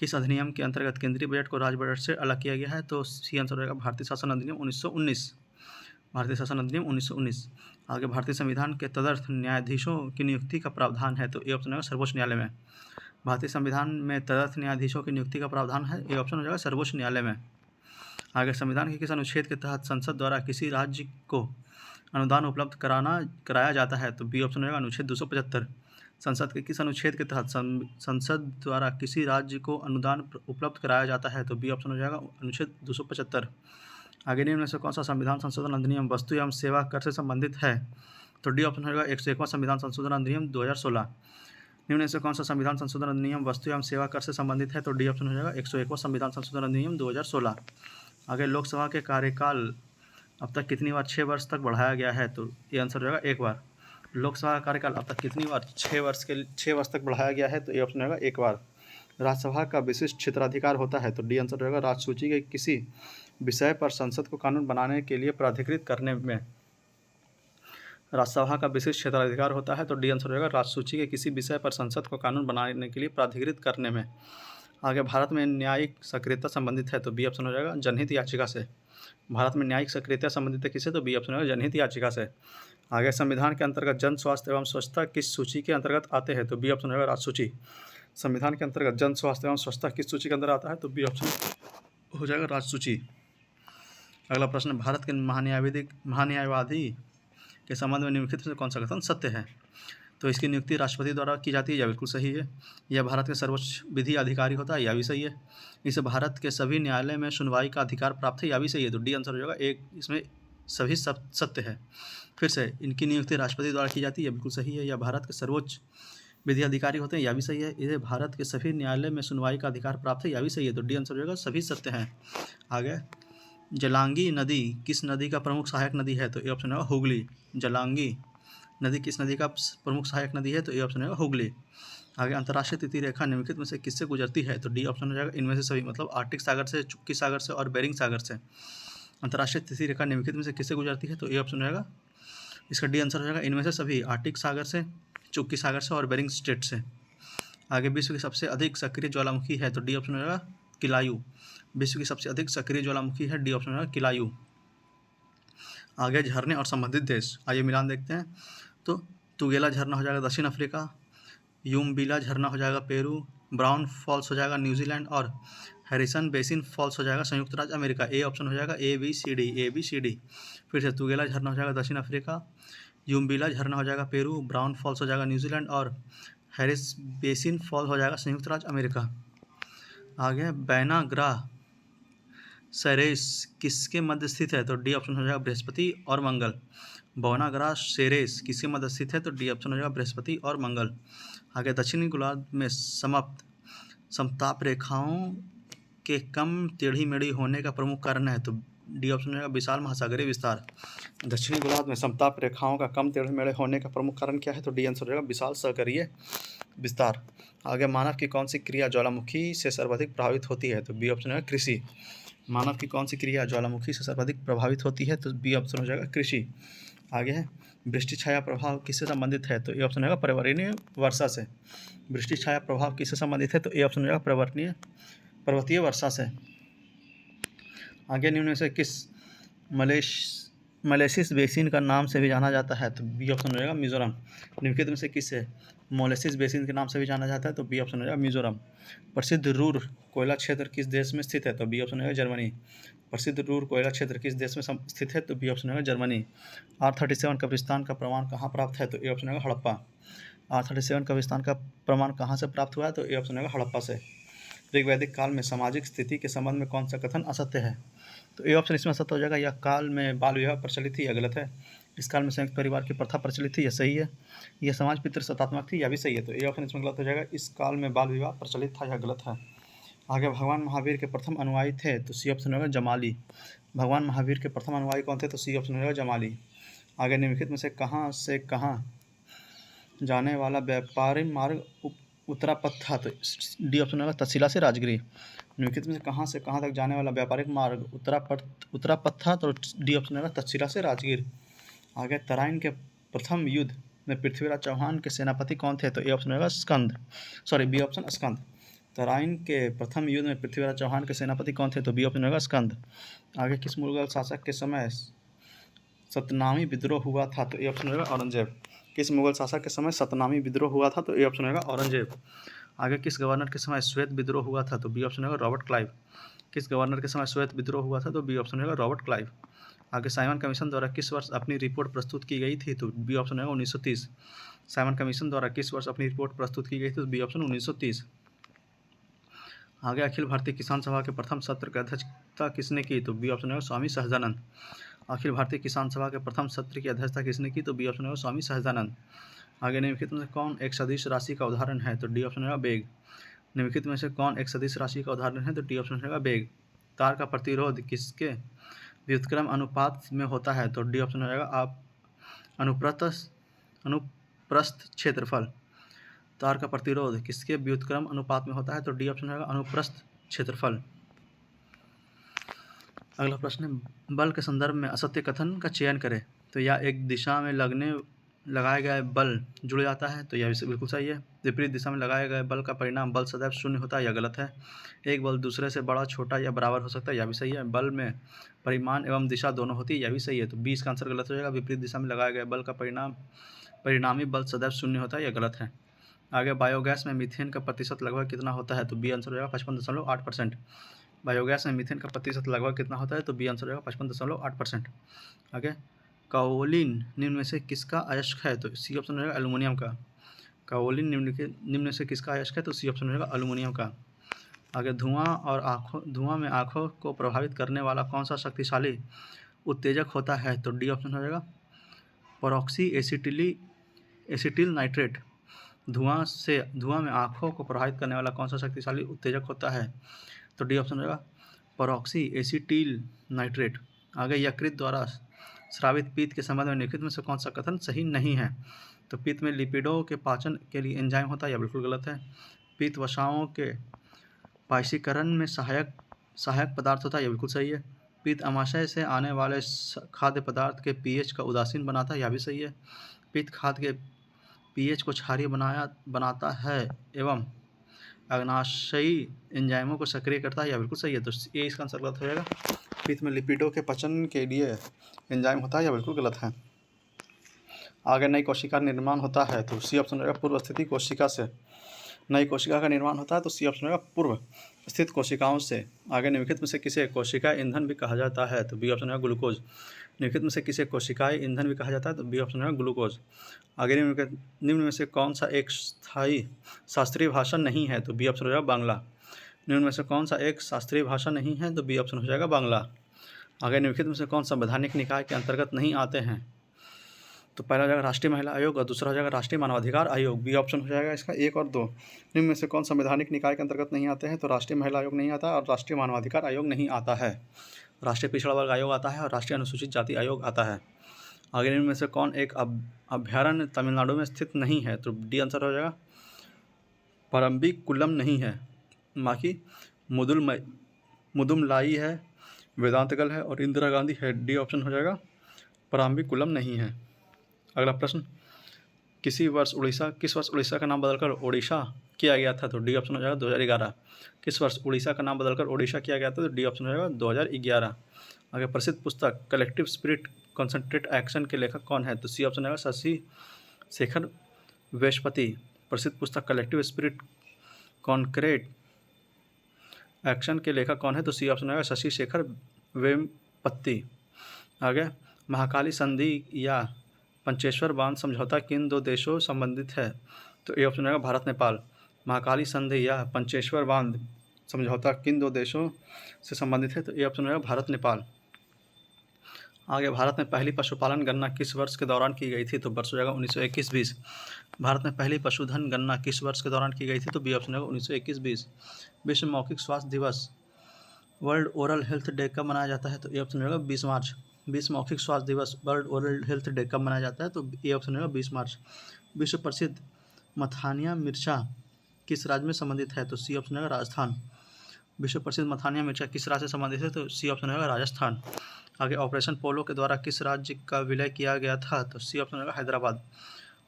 किस अधिनियम के अंतर्गत केंद्रीय बजट को राज्य बजट से अलग किया गया है? तो सी आंसर होगा भारतीय शासन अधिनियम 1919। भारतीय शासन अधिनियम 1919। आगे भारतीय संविधान के तदर्थ न्यायाधीशों की नियुक्ति का प्रावधान है, तो ए ऑप्शन होगा सर्वोच्च न्यायालय में। भारतीय संविधान में तदर्थ न्यायाधीशों की नियुक्ति का प्रावधान है, ए ऑप्शन हो जाएगा सर्वोच्च न्यायालय में। आगे संविधान के किस अनुच्छेद के तहत संसद द्वारा किसी राज्य को अनुदान उपलब्ध कराया जाता है? तो बी ऑप्शन हो जाएगा अनुच्छेद 275। संसद के किस अनुच्छेद के तहत संसद द्वारा किसी राज्य को अनुदान उपलब्ध कराया जाता है? तो बी ऑप्शन हो जाएगा अनुच्छेद 275। आगे निम्न में से कौन सा संविधान संशोधन अधिनियम वस्तु एवं सेवा कर से संबंधित है? तो डी ऑप्शन होगा 101वां संविधान संशोधन अधिनियम 2016। निम्न में से कौन सा संविधान संशोधन अधिनियम वस्तु एवं सेवा कर से संबंधित है? तो डी ऑप्शन हो जाएगा 101वां संविधान संशोधन अधिनियम 2016। आगे लोकसभा के कार्यकाल अब तक कितनी बार 6 वर्ष तक बढ़ाया गया है? तो ये आंसर हो जाएगा 1 बार। लोकसभा का कार्यकाल अब तक कितनी बार 6 वर्ष तक बढ़ाया गया है? तो ये ऑप्शन होगा 1 बार। राज्यसभा का विशिष्ट क्षेत्राधिकार होता है, तो डी आंसर होगा राज्यसूची के किसी विषय पर संसद को कानून बनाने के लिए प्राधिकृत करने में राज्यसभा का विशिष्ट क्षेत्राधिकार होता है, तो डी आंसर होगा राज्यसूची के किसी विषय पर संसद को कानून बनाने के लिए प्राधिकृत करने में। आगे भारत में न्यायिक सक्रियता संबंधित है, तो बी ऑप्शन हो जाएगा जनहित याचिका से। भारत में न्यायिक सक्रियता संबंधित है किससे? तो बी ऑप्शन होगा जनहित याचिका से। आगे संविधान के अंतर्गत जन स्वास्थ्य एवं स्वच्छता किस सूची के अंतर्गत आते हैं? तो बी ऑप्शन रहेगा राजसूची। संविधान के अंतर्गत जन स्वास्थ्य एवं स्वच्छता किस सूची के अंदर आता है? तो बी ऑप्शन हो जाएगा राजसूची। अगला प्रश्न, भारत के महान्यायवादी के संबंध में निम्नलिखित में कौन सा कथन सत्य है? तो इसकी नियुक्ति राष्ट्रपति द्वारा की जाती है, यह बिल्कुल सही है। यह भारत के सर्वोच्च विधि अधिकारी होता है, यह भी सही है। इसे भारत के सभी न्यायालय में सुनवाई का अधिकार प्राप्त है, यह भी सही है। तो डी आंसर हो जाएगा एक, इसमें सभी सत्य है। फिर से, इनकी नियुक्ति राष्ट्रपति द्वारा की जाती है, बिल्कुल सही है। यह भारत के सर्वोच्च विधि अधिकारी होते हैं, यह भी सही है। इसे भारत के सभी न्यायालय में सुनवाई का अधिकार प्राप्त है, यह भी सही है। तो डी आंसर हो जाएगा सभी सत्य हैं। आगे, जलांगी नदी किस नदी का प्रमुख सहायक नदी है? तो ए ऑप्शन होगा हुगली। जलांगी नदी किस नदी का प्रमुख सहायक नदी है? तो ए ऑप्शन होगा हुगली। आगे, अंतर्राष्ट्रीय तिथि रेखा निम्नलिखित में से किससे गुजरती है? तो डी ऑप्शन हो जाएगा इनमें से सभी, मतलब आर्कटिक सागर से, चुक्की सागर से और बेरिंग सागर से। अंतर्राष्ट्रीय तिथि रेखा निम्नलिखित में से किससे गुजरती है? तो ए ऑप्शन हो जाएगा, इसका डी आंसर हो जाएगा इनमें से सभी, आर्कटिक सागर से, चुक्की सागर से और बेरिंग स्ट्रेट से। आगे, विश्व की सबसे अधिक सक्रिय ज्वालामुखी है? तो डी ऑप्शन हो जाएगा किलायू। विश्व की सबसे अधिक सक्रिय ज्वालामुखी है, डी ऑप्शन हो जाएगा किलायू। आगे, झरने और संबंधित देश, आइए मिलान देखते हैं। तो तुगेला झरना हो जाएगा दक्षिण अफ्रीका, यूमबिला झरना हो जाएगा पेरू, ब्राउन फॉल्स हो जाएगा न्यूजीलैंड और हैरिसन बेसिन फॉल्स हो जाएगा संयुक्त राज्य अमेरिका। ए ऑप्शन हो जाएगा ए बी सी डी। फिर से, तुगेला झरना हो जाएगा दक्षिण अफ्रीका, यूमबिला झरना हो जाएगा पेरू, ब्राउन फॉल्स हो जाएगा न्यूजीलैंड और हैरिस बेसिन फॉल हो जाएगा संयुक्त राज्य अमेरिका। आगे, बैना ग्रह सेरेस किसके मध्य स्थित है? तो डी ऑप्शन हो जाएगा बृहस्पति और मंगल। बौना ग्रह सेरेस किसके मध्य स्थित है? तो डी ऑप्शन हो जाएगा बृहस्पति और मंगल। आगे, दक्षिणी गोलार्ध में समताप रेखाओं के कम टेढ़ी मेढ़ी होने का प्रमुख कारण है? तो डी ऑप्शन हो जाएगा विशाल महासागरीय विस्तार। दक्षिणी गोलार्ध में समताप रेखाओं का कम टेढ़े मेढ़े होने का प्रमुख कारण क्या है? तो डी आंसर हो जाएगा विशाल सागरीय विस्तार। आगे, मानव की कौन सी क्रिया ज्वालामुखी से सर्वाधिक प्रभावित होती है? तो बी ऑप्शन है कृषि। मानव की कौन सी क्रिया ज्वालामुखी से सर्वाधिक प्रभावित होती है? तो बी ऑप्शन हो जाएगा कृषि। आगे है, वृष्टि छाया प्रभाव किससे संबंधित है? तो ए ऑप्शन होगा पर्यावरणीय वर्षा से। वृष्टि छाया प्रभाव किससे संबंधित है? तो ए ऑप्शन हो जाएगा पर्वतीय वर्षा से। आगे, निम्न में से किस मलेसिस बेसिन का नाम से भी जाना जाता है? तो बी ऑप्शन हो जाएगा मिजोरम। निम्नलिखित में से किससे मोलेसिस बेसिन के नाम से भी जाना जाता है? तो बी ऑप्शन हो जाएगा मिजोरम। प्रसिद्ध रूर कोयला क्षेत्र किस देश में स्थित है? तो बी ऑप्शन हो जाएगा जर्मनी। प्रसिद्ध रूर कोयला क्षेत्र किस देश में स्थित है? तो बी ऑप्शन होगा जर्मनी। R37 कब्रिस्तान का प्रमाण कहाँ प्राप्त है? तो ए ऑप्शन होगा हड़प्पा। R37 कब्रिस्तान का प्रमाण कहाँ से प्राप्त हुआ है? तो ए ऑप्शन होगा हड़प्पा से। ऋग्वैदिक काल में सामाजिक स्थिति के संबंध में कौन सा कथन असत्य है? तो ए ऑप्शन इसमें असत्य हो जाएगा, यह काल में बाल विवाह प्रचलित थी, यह गलत है। इस काल में संयुक्त परिवार की प्रथा प्रचलित थी, यह सही है। यह समाज पितृसत्तात्मक थी, यह भी सही है। तो ए ऑप्शन इसमें गलत हो जाएगा, इस काल में बाल विवाह प्रचलित था, यह गलत है। आगे, भगवान महावीर के प्रथम अनुयायी थे? तो सी ऑप्शन होगा जमाली। भगवान महावीर के प्रथम अनुयायी कौन थे? तो सी ऑप्शन होगा जमाली। आगे, निम्नलिखित में से कहाँ जाने वाला व्यापारी मार्ग उत्तरापथ था? तो डी ऑप्शन होगा तक्षशिला से राजगिरी। निम्नलिखित में से कहाँ तक जाने वाला व्यापारिक मार्ग उत्तरापथ था? तो डी ऑप्शन होगा तक्षशिला से राजगीर। आगे, तराइन के प्रथम युद्ध में पृथ्वीराज चौहान के सेनापति कौन थे? तो ए ऑप्शन होगा बी ऑप्शन स्कंद। तराइन के प्रथम युद्ध में पृथ्वीराज चौहान के सेनापति कौन थे? तो बी ऑप्शन होगा स्कंद। आगे, किस मुगल शासक के समय सतनामी विद्रोह हुआ था? तो ए ऑप्शन होगा औरंगजेब। किस मुगल शासक के समय सतनामी विद्रोह हुआ था? तो ए ऑप्शन होगा औरंगजेब। आगे, किस गवर्नर के समय श्वेत विद्रोह हुआ था? तो बी ऑप्शन होगा रॉबर्ट क्लाइव। किस गवर्नर के समय श्वेत विद्रोह हुआ था? तो बी ऑप्शन होगा रॉबर्ट क्लाइव। आगे, साइमन कमीशन द्वारा किस वर्ष अपनी रिपोर्ट प्रस्तुत की गई थी? तो बी ऑप्शन होगा 1930। साइमन कमीशन द्वारा किस वर्ष अपनी रिपोर्ट प्रस्तुत की गई थी? तो बी ऑप्शन 1930। आगे, अखिल भारतीय किसान सभा के प्रथम सत्र की अध्यक्षता किसने की? तो बी ऑप्शन होगा स्वामी सहजानंद। अखिल भारतीय किसान सभा के प्रथम सत्र की अध्यक्षता किसने की? तो बी ऑप्शन होगा स्वामी सहजानंद। आगे, निम्नलिखित में से कौन एक सदिश राशि का उदाहरण है? तो डी ऑप्शन होगा बेग। निम्नलिखित में से कौन एक सदिश राशि का उदाहरण है? तो डी ऑप्शन होगा बेग। तार का प्रतिरोध किसके व्युत्क्रम अनुपात में होता है? तो डी ऑप्शन हो जाएगा आप अनुप्रस्थ क्षेत्रफल। तार का प्रतिरोध किसके व्युत्क्रम अनुपात में होता है? तो डी ऑप्शन होगा अनुप्रस्थ क्षेत्रफल। अगला प्रश्न है, बल के संदर्भ में असत्य कथन का चयन करें। तो या एक दिशा में लगने लगाए गए बल जुड़ जाता है, तो यह भी बिल्कुल सही है। विपरीत दिशा में लगाए गए बल का परिणाम बल सदैव शून्य होता है, यह गलत है। एक बल दूसरे से बड़ा, छोटा या बराबर हो सकता है, यह भी सही है। बल में परिमाण एवं दिशा दोनों होती है, यह भी सही है। तो 20 का आंसर गलत हो जाएगा। विपरीत दिशा में लगाए गए बल का परिणामी बल सदैव शून्य होता है, यह गलत है। आगे, बायोगैस में मीथेन का प्रतिशत लगभग कितना होता है? तो बी आंसर हो जाएगा 55.8%। बायोगैस में मीथेन का प्रतिशत लगभग कितना होता है? तो बी आंसर हो जाएगा 55.8%। आगे, काओलिन निम्न में से किसका अयस्क है? तो सी ऑप्शन हो जाएगा एल्युमिनियम का। काओलिन निम्न में से किसका अयस्क है? तो सी ऑप्शन हो जाएगा एल्युमिनियम का। आगे, धुआं में आँखों को प्रभावित करने वाला कौन सा शक्तिशाली उत्तेजक होता है? तो डी ऑप्शन हो जाएगा परऑक्सी एसिटिल नाइट्रेट। धुआं में आँखों को प्रभावित करने वाला कौन सा शक्तिशाली उत्तेजक होता है? तो डी ऑप्शन हो जाएगा परऑक्सी एसिटिल नाइट्रेट। आगे, यकृत द्वारा स्रावित पित्त के संबंध में निम्नलिखित में से कौन सा कथन सही नहीं है? तो पित्त में लिपिडों के पाचन के लिए एंजाइम होता है, यह बिल्कुल गलत है। पित्त वसाओं के पाचीकरण में सहायक पदार्थ होता है, यह बिल्कुल सही है। पित्त आमाशय से आने वाले खाद्य पदार्थ के पीएच का उदासीन बनाता है, यह भी सही है। पित्त खाद्य के पीएच को क्षारीय बनाता है एवं अग्नाशयी एंजाइमों को सक्रिय करता है, यह बिल्कुल सही है। तो ये इसका आंसर गलत हो जाएगा। पित्त में लिपिडों के पचन के लिए एंजाइम होता है, यह बिल्कुल गलत है। आगे, नई कोशिका निर्माण होता है, तो सी ऑप्शन हो जाएगा पूर्व स्थिति कोशिका से। नई कोशिका का निर्माण होता है, तो सी ऑप्शन होगा पूर्व स्थित कोशिकाओं से। आगे, निम्नलिखित में से किसे कोशिका ईंधन भी कहा जाता है? तो बी ऑप्शन होगा ग्लूकोज। निम्नलिखित में से किसे कोशिकाएं ईंधन भी कहा जाता है? तो बी ऑप्शन होगा ग्लूकोज। आगे, निम्न में से कौन सा एक स्थायी शास्त्रीय भाषा नहीं है? तो बी ऑप्शन हो जाएगा बांग्ला। निम्न में से कौन सा एक शास्त्रीय भाषा नहीं है? तो बी ऑप्शन हो जाएगा बांग्ला। आगे, निम्नलिखित में से कौन संवैधानिक निकाय के अंतर्गत नहीं आते हैं? तो पहला हो जाएगा राष्ट्रीय महिला आयोग और दूसरा हो जाएगा राष्ट्रीय मानवाधिकार आयोग। बी ऑप्शन हो जाएगा इसका 1 और 2। निम्न में से कौन संवैधानिक निकाय के अंतर्गत नहीं आते हैं? तो राष्ट्रीय महिला आयोग नहीं आता और राष्ट्रीय मानवाधिकार आयोग नहीं आता है। राष्ट्रीय पिछड़ा वर्ग आयोग आता है और राष्ट्रीय अनुसूचित जाति आयोग आता है। आगे, निम्न में से कौन एक अभ्यारण्य तमिलनाडु में स्थित नहीं है? तो डी आंसर हो जाएगा परम्बिकुलम नहीं है, बाकी मुदुमलाई है, वेदांतगल है और इंदिरा गांधी है। डी ऑप्शन हो जाएगा परम्बिकुलम नहीं है। अगला प्रश्न, किस वर्ष उड़ीसा का नाम बदलकर ओडिशा किया गया था? तो डी ऑप्शन हो जाएगा 2011। किस वर्ष उड़ीसा का नाम बदलकर ओडिशा किया गया था? तो डी ऑप्शन हो जाएगा 2011। आगे, प्रसिद्ध पुस्तक कलेक्टिव स्पिरिट कॉन्सेंट्रेट एक्शन के लेखक कौन है? तो सी ऑप्शन हो जाएगा शशि शेखर वेस्पति। प्रसिद्ध पुस्तक कलेक्टिव स्पिरिट कॉन्क्रेट एक्शन के लेखक कौन है? तो सी ऑप्शन हो जाएगा शशि शेखर वेम्पति। आगे, महाकाली संधि या पंचेश्वर बांध समझौता किन 2 देशों संबंधित है? तो ए ऑप्शन होगा भारत नेपाल। महाकाली संधि या पंचेश्वर बांध समझौता किन 2 देशों से संबंधित है? तो ए ऑप्शन होगा भारत नेपाल। आगे, भारत में पहली पशुपालन गणना किस वर्ष के दौरान की गई थी? तो वर्ष हो जाएगा 1921-20। भारत में पहली पशुधन गणना किस वर्ष के दौरान की गई थी? तो बी ऑप्शन होगा 1921-20। विश्व मौखिक स्वास्थ्य दिवस वर्ल्ड ओरल हेल्थ डे कब मनाया जाता है? तो ए ऑप्शन होगा 20 मार्च। विश्व मौखिक स्वास्थ्य दिवस वर्ल्ड ओरल हेल्थ डे कब मनाया जाता है? तो ए ऑप्शन होगा 20 मार्च। विश्व प्रसिद्ध मथानिया मिर्चा किस राज्य में संबंधित है? तो सी ऑप्शन होगा राजस्थान। विश्व प्रसिद्ध मथानिया मिर्चा किस राज्य से संबंधित है? तो सी ऑप्शन होगा राजस्थान। आगे, ऑपरेशन पोलो के द्वारा किस राज्य का विलय किया गया था? तो सी ऑप्शन होगा हैदराबाद।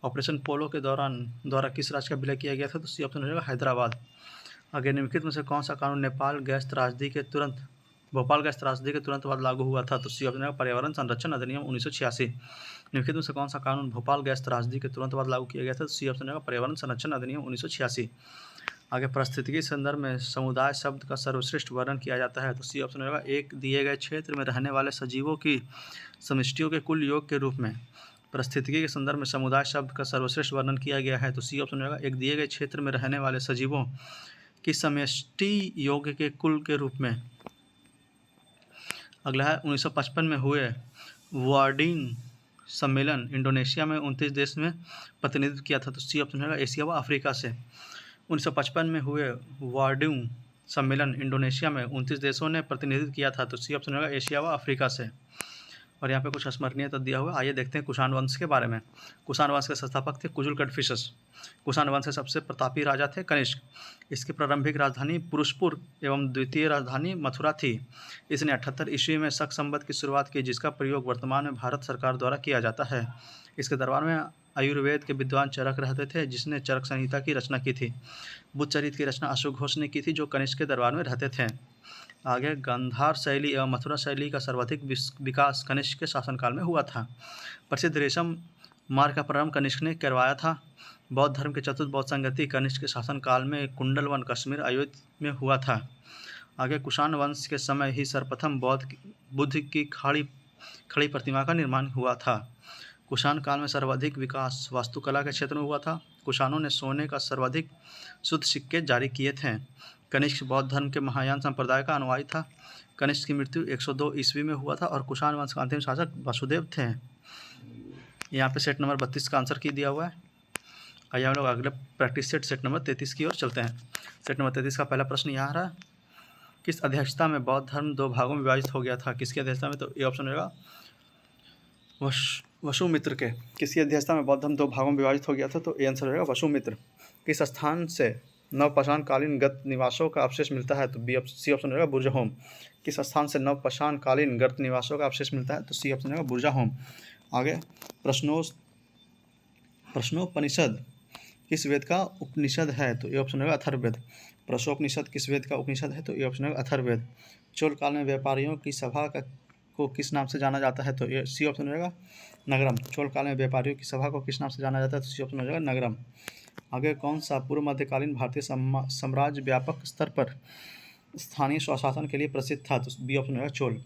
ऑपरेशन पोलो के द्वारा किस राज्य का विलय किया गया था? तो सी ऑप्शन होगा हैदराबाद। आगे, निम्नलिखित में से कौन सा कानून भोपाल गैस त्रासदी के तुरंत बाद लागू हुआ था? तो सी ऑप्शन है पर्यावरण संरक्षण अधिनियम 1986। निम्नलिखित में से कौन सा कानून भोपाल गैस त्रासदी के तुरंत बाद लागू किया गया था? तो सी ऑप्शन है पर्यावरण संरक्षण अधिनियम 1986। आगे, पारिस्थितिकी संदर्भ में समुदाय शब्द का सर्वश्रेष्ठ वर्णन किया जाता है? तो सी ऑप्शन होगा एक दिए गए क्षेत्र में रहने वाले सजीवों की समष्टियों के कुल योग के रूप में पारिस्थितिकी के संदर्भ में समुदाय शब्द का सर्वश्रेष्ठ वर्णन किया गया है। तो सी ऑप्शन होगा एक दिए गए क्षेत्र में रहने वाले सजीवों की समष्टि योग के कुल के रूप में। अगला है 1955 में हुए वार्डिंग सम्मेलन इंडोनेशिया में 29 देश में प्रतिनिधित्व किया था? तो सी ऑप्शन होगा एशिया व अफ्रीका से। 1955 में हुए वार्डिंग सम्मेलन इंडोनेशिया में 29 देशों ने प्रतिनिधित्व किया था? तो सी ऑप्शन होगा एशिया व अफ्रीका से। और यहाँ पे कुछ स्मरणीय तथ्य दिया हुआ है। आइए देखते हैं कुषाण वंश के बारे में। कुषाण वंश के संस्थापक थे कुजुल कड़फिसस। कुषाण वंश के सबसे प्रतापी राजा थे कनिष्क। इसकी प्रारंभिक राजधानी पुरुषपुर एवं द्वितीय राजधानी मथुरा थी। इसने 78 ईस्वी में शक संवत की शुरुआत की, जिसका प्रयोग वर्तमान में भारत सरकार द्वारा किया जाता है। इसके दरबार में आयुर्वेद के विद्वान चरक रहते थे, जिसने चरक संहिता की रचना की थी। बुद्धचरित की रचना अशोक घोष ने की थी, जो कनिष्क के दरबार में रहते थे। आगे गांधार शैली एवं मथुरा शैली का सर्वाधिक विकास कनिष्क के शासनकाल में हुआ था। प्रसिद्ध रेशम मार्ग का प्रारंभ कनिष्क ने करवाया था। बौद्ध धर्म के चतुर्थ बौद्ध संगति कनिष्क के शासनकाल में कुंडलवन कश्मीर अयोध्या में हुआ था। आगे कुषाण वंश के समय ही सर्वप्रथम बुद्ध की खड़ी प्रतिमा का निर्माण हुआ था। कुषाण काल में सर्वाधिक विकास वास्तुकला के क्षेत्र में हुआ था। कुषाणों ने सोने का सर्वाधिक शुद्ध सिक्के जारी किए थे। कनिष्क बौद्ध धर्म के महायान संप्रदाय का अनुयायी था। कनिष्क की मृत्यु 102 ईस्वी में हुआ था और कुषाण वंश का अंतिम शासक वसुदेव थे। यहाँ पे सेट नंबर 32 का आंसर की दिया हुआ है। आइए हम लोग अगले प्रैक्टिस सेट नंबर 33 की ओर चलते हैं। सेट नंबर 33 का पहला प्रश्न यहाँ रहा, किस अध्यक्षता में बौद्ध धर्म 2 भागों में विभाजित हो गया था? किसकी अध्यक्षता में? तो ये ऑप्शन होगा वसुमित्र के। किसकी अध्यक्षता में बौद्ध धर्म 2 भागों में विभाजित हो गया था? तो ये आंसर होगा वसुमित्र। किस स्थान से नवपाषाणकालीन गत निवासों का अवशेष मिलता है? तो सी ऑप्शन होगा बुर्जहोम। किस स्थान से नवपाषाणकालीन गत निवासों का अवशेष मिलता है? तो सी ऑप्शन होगा बुर्जहोम। आगे प्रश्नोपनिषद किस वेद का उपनिषद है? तो ये ऑप्शन होगा अथर्ववेद। प्रश्नोपनिषद किस वेद का उपनिषद है? तो ये ऑप्शन होगा अथर्ववेद। चोल काल में व्यापारियों की सभा को किस नाम से जाना जाता है? तो ये सी ऑप्शन होगा नगरम। चोल काल में व्यापारियों की सभा को किस नाम से जाना जाता है? तो सी ऑप्शन होगा नगरम। आगे कौन सा पूर्व मध्यकालीन भारतीय साम्राज्य व्यापक स्तर पर स्थानीय स्वशासन के लिए प्रसिद्ध था? तो बी ऑप्शन होगा चोल।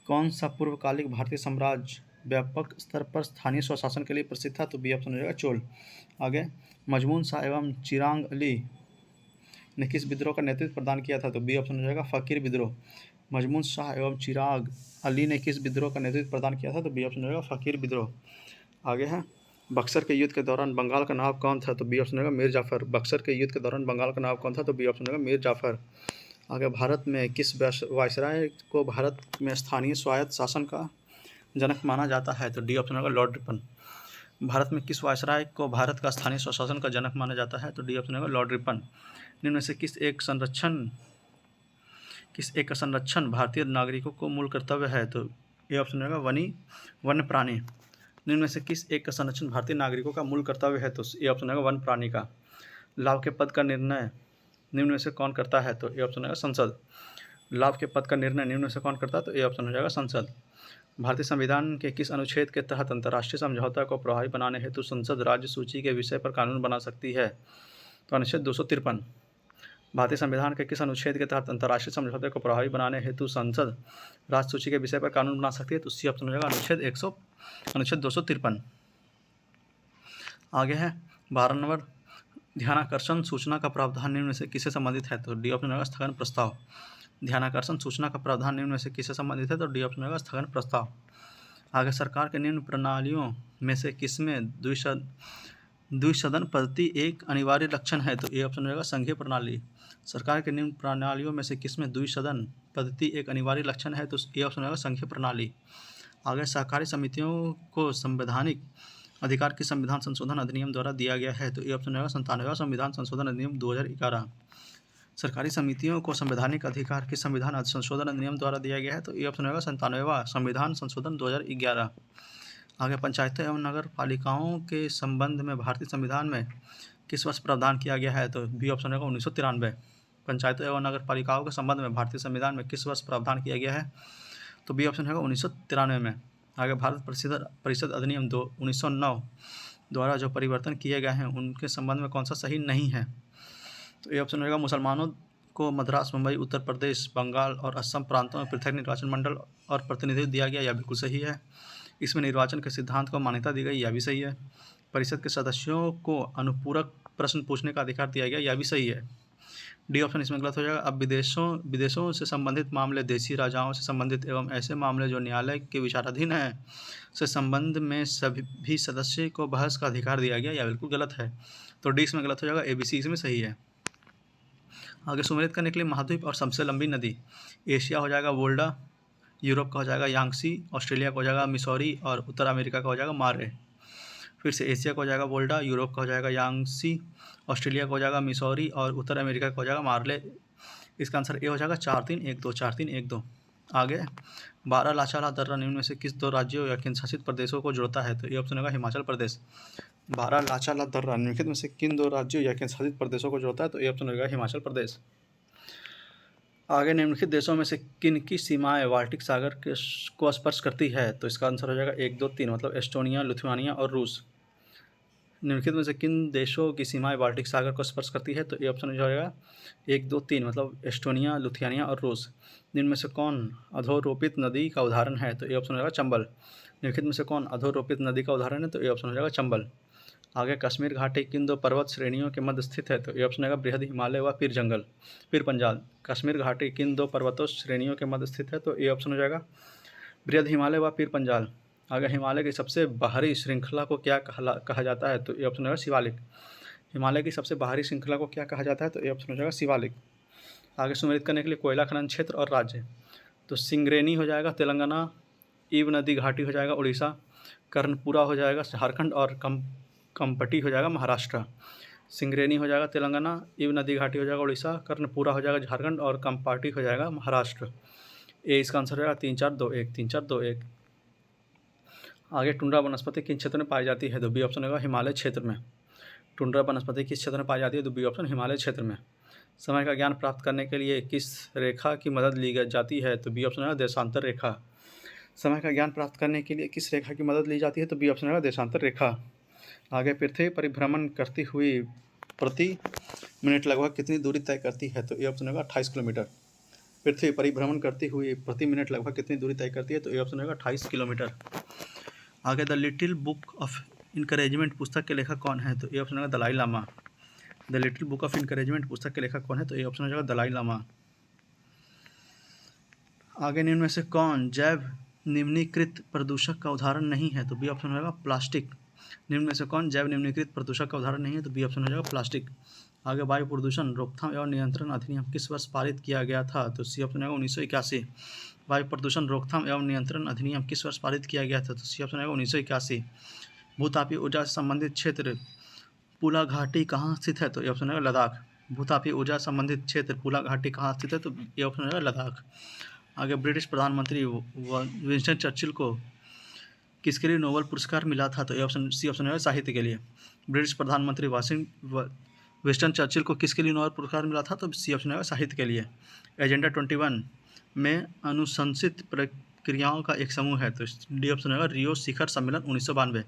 कौन सा पूर्वकालिक भारतीय साम्राज्य व्यापक स्तर पर स्थानीय स्वशासन के लिए प्रसिद्ध था? तो बी ऑप्शन होगा चोल। आगे मजमून शाह एवं चिराग अली ने किस विद्रोह का नेतृत्व प्रदान किया था? तो बी ऑप्शन हो जाएगा फकीर विद्रोह। मजमून शाह एवं चिराग अली ने किस विद्रोह का नेतृत्व प्रदान किया था? तो बी ऑप्शन हो जाएगा फकीर विद्रोह। आगे है बक्सर के युद्ध के दौरान बंगाल का नवाब कौन था? तो बी ऑप्शन होगा मीर जाफर। बक्सर के युद्ध के दौरान बंगाल का नवाब कौन था? तो बी ऑप्शन होगा मीर जाफर। आगे भारत में किस वायसराय को भारत में स्थानीय स्वायत्त शासन का जनक माना जाता है? तो डी ऑप्शन होगा लॉर्ड रिपन। भारत में किस वायसराय को भारत का स्थानीय स्वशासन का जनक माना जाता है? तो डी ऑप्शन होगा लॉर्ड रिपन। निम्न में से किस एक का संरक्षण भारतीय नागरिकों को मूल कर्तव्य है? तो ये ऑप्शन होगा वन्य प्राणी। निम्न में से किस एक का संरक्षण भारतीय नागरिकों का मूल कर्तव्य है? तो ये ऑप्शन होगा वन प्राणी का। लाभ के पद का निर्णय निम्न में से कौन करता है? तो ये ऑप्शन होगा संसद। लाभ के पद का निर्णय निम्न में से कौन करता है? तो ये ऑप्शन हो जाएगा संसद। भारतीय संविधान के किस अनुच्छेद के तहत अंतर्राष्ट्रीय समझौता को प्रभावी बनाने हेतु संसद राज्य सूची के विषय पर कानून बना सकती है? तो अनुच्छेद 253। भारतीय संविधान के किस अनुच्छेद के तहत अंतर्राष्ट्रीय समझौते को प्रभावी बनाने हेतु संसद राज्य सूची के विषय पर कानून बना सकती है? तो सी ऑप्शन हो जाएगा अनुच्छेद 253। आगे है 12 नंबर, ध्यानाकर्षण सूचना का प्रावधान निम्न में से किससे संबंधित है? तो डी ऑप्शन होगा स्थगन प्रस्ताव। ध्यानाकर्षण सूचना का प्रावधान निम्न में से किससे संबंधित है? तो डी ऑप्शन होगा स्थगन प्रस्ताव। आगे सरकार के निम्न प्रणालियों में से किसमें द्विसदन पद्धति एक अनिवार्य लक्षण है? तो ए ऑप्शन होगा संघीय प्रणाली। सरकार के निम्न प्रणालियों में से किसमें द्विसदन पद्धति एक अनिवार्य लक्षण है? तो ए ऑप्शन होगा संघीय प्रणाली। आगे सहकारी समितियों को संवैधानिक अधिकार की संविधान संशोधन अधिनियम द्वारा दिया गया है? तो ए ऑप्शन होगा 97वां संविधान संशोधन अधिनियम 2011। सरकारी समितियों को संवैधानिक अधिकार की संविधान संशोधन अधिनियम द्वारा दिया गया है? तो ए ऑप्शन होगा 97वां संविधान संशोधन 2011। आगे पंचायतों एवं नगर पालिकाओं के संबंध में भारतीय संविधान में किस वर्ष प्रावधान किया गया है? तो बी ऑप्शन होगा 1993। पंचायतों एवं नगर पालिकाओं के संबंध में भारतीय संविधान में किस वर्ष प्रावधान किया गया है? तो बी ऑप्शन होगा 1993 में। आगे भारत परिषद अधिनियम 1909 द्वारा जो परिवर्तन किए गए हैं उनके संबंध में कौन सा सही नहीं है? तो ये ऑप्शन होगा मुसलमानों को मद्रास, मुंबई, उत्तर प्रदेश, बंगाल और असम प्रांतों में पृथक निर्वाचन मंडल और प्रतिनिधित्व दिया गया, यह बिल्कुल सही है। इसमें निर्वाचन के सिद्धांत को मान्यता दी गई, यह भी सही है। परिषद के सदस्यों को अनुपूरक प्रश्न पूछने का अधिकार दिया गया, यह भी सही है। डी ऑप्शन इसमें गलत हो जाएगा। अब विदेशों से संबंधित मामले, देशी राजाओं से संबंधित एवं ऐसे मामले जो न्यायालय के विचाराधीन हैं से संबंध में सभी सदस्य को बहस का अधिकार दिया गया, यह बिल्कुल गलत है। तो डी इसमें गलत हो जाएगा, ABC इसमें सही है। आगे सुमेलित करने के लिए महाद्वीप और सबसे लंबी नदी एशिया हो जाएगा वोल्गा, यूरोप का हो जाएगा यांगसी, ऑस्ट्रेलिया का हो जाएगा मिसौरी और उत्तर अमेरिका का हो जाएगा मारे। फिर से एशिया का हो जाएगा वोल्डा, यूरोप का हो जाएगा यांगसी, ऑस्ट्रेलिया का हो जाएगा मिसौरी और उत्तर अमेरिका का हो जाएगा मार्ले। इसका आंसर ए हो जाएगा 4-3-1-2, 4-3-1-2। आगे 12 लाचाला दर्रा निम्न में से किस दो राज्यों या केंद्र शासित प्रदेशों को जोड़ता है? तो ये ऑप्शन होगा हिमाचल प्रदेश। 12 लाचाला दर्रा निम्नलिखित में से किन दो राज्यों या केंद्र शासित प्रदेशों को जोड़ता है? तो ये ऑप्शन होगा हिमाचल प्रदेश। आगे निम्नलिखित देशों में से किन की सीमाएं बाल्टिक सागर को स्पर्श करती है? तो इसका आंसर हो जाएगा 1-2-3, मतलब एस्टोनिया, लिथुआनिया और रूस। निम्नलिखित में से किन देशों की सीमाएं बाल्टिक सागर को स्पर्श करती है? तो ये ऑप्शन हो जाएगा 1-2-3, मतलब एस्टोनिया, लिथुआनिया और रूस। निम्न में से कौन अधोरोपित नदी का उदाहरण है? तो ये ऑप्शन हो जाएगा चंबल। निम्नलिखित में से कौन अधोरोपित नदी का उदाहरण है? तो ये ऑप्शन हो जाएगा चंबल। आगे कश्मीर घाटी किन दो पर्वत श्रेणियों के मध्य स्थित है? तो ये ऑप्शन होगा बृहद हिमालय व पीर पंजाल। कश्मीर घाटी किन दो पर्वतों श्रेणियों के मध्य स्थित है? तो ये ऑप्शन हो जाएगा बृहद हिमालय व पीर पंजाल। आगे हिमालय की सबसे बाहरी श्रृंखला को क्या कहा जाता है? तो ये ऑप्शन होगा शिवालिक। हिमालय की सबसे बाहरी श्रृंखला को क्या कहा जाता है? तो ये ऑप्शन हो जाएगा शिवालिक। आगे सुमेलित करने के लिए कोयला खनन क्षेत्र और राज्य, तो सिंगरेनी हो जाएगा तेलंगाना, ईव नदी घाटी हो जाएगा उड़ीसा, कर्णपुरा हो जाएगा झारखंड और कंपटी हो जाएगा महाराष्ट्र। सिंगरेनी हो जाएगा तेलंगाना, ईव नदी घाटी हो जाएगा उड़ीसा, कर्णपुरा हो जाएगा झारखंड और कंपाटी हो जाएगा महाराष्ट्र। ए इसका आंसर हो जाएगा 3-4-2-1, 3-4-2-1। आगे टुंड्रा वनस्पति किन क्षेत्र में पाई जाती है? तो बी ऑप्शन होगा हिमालय क्षेत्र में। टुंड्रा वनस्पति किस क्षेत्र में पाई जाती है? तो बी ऑप्शन हिमालय क्षेत्र में। समय का ज्ञान प्राप्त करने के लिए किस रेखा की मदद ली जाती है? तो बी ऑप्शन होगा देशांतर रेखा। समय का ज्ञान प्राप्त करने के लिए किस रेखा की मदद ली जाती है? तो बी ऑप्शन होगा देशांतर रेखा। आगे पृथ्वी परिभ्रमण करती हुई प्रति मिनट लगभग कितनी दूरी तय करती है? तो ये ऑप्शन होगा 28 किलोमीटर। पृथ्वी परिभ्रमण करती हुई प्रति मिनट लगभग कितनी दूरी तय करती है? तो ये ऑप्शन होगा 28 किलोमीटर। आगे the little book of encouragement पुस्तक के लेखक कौन है? तो ये ऑप्शन होगा Dalai Lama. The little book of encouragement पुस्तक के लेखक कौन है? तो ये ऑप्शन हो जाएगा दलाई लामा। आगे निम्न में से कौन जैव निम्नीकृत प्रदूषक का उदाहरण नहीं है? तो बी ऑप्शन हो जाएगा प्लास्टिक। निम्न में से कौन जैव निम्नीकृत प्रदूषक का उदाहरण नहीं है? तो बी ऑप्शन हो जाएगा प्लास्टिक। आगे वायु प्रदूषण रोकथाम एवं नियंत्रण अधिनियम किस वर्ष पारित किया गया था? तो सी ऑप्शन होगा 1981। वायु प्रदूषण रोकथाम एवं नियंत्रण अधिनियम किस वर्ष पारित किया गया था? तो सी ऑप्शन होगा 1981। भूतापीय ऊर्जा से संबंधित क्षेत्र पुला घाटी कहाँ स्थित है? तो ये ऑप्शन है लद्दाख। भूतापीय ऊर्जा संबंधित क्षेत्र पुला घाटी कहाँ स्थित है? तो ये ऑप्शन है लद्दाख। आगे ब्रिटिश प्रधानमंत्री विंस्टन चर्चिल को किसके लिए नोबेल पुरस्कार मिला था? तो ये ऑप्शन सी ऑप्शन है साहित्य के लिए। ब्रिटिश प्रधानमंत्री विंस्टन चर्चिल को किसके लिए नोबेल पुरस्कार मिला था? तो सी ऑप्शन है साहित्य के लिए। एजेंडा 21 में अनुशंसित प्रक्रियाओं का एक समूह है, तो डी ऑप्शन होगा रियो शिखर सम्मेलन 1992।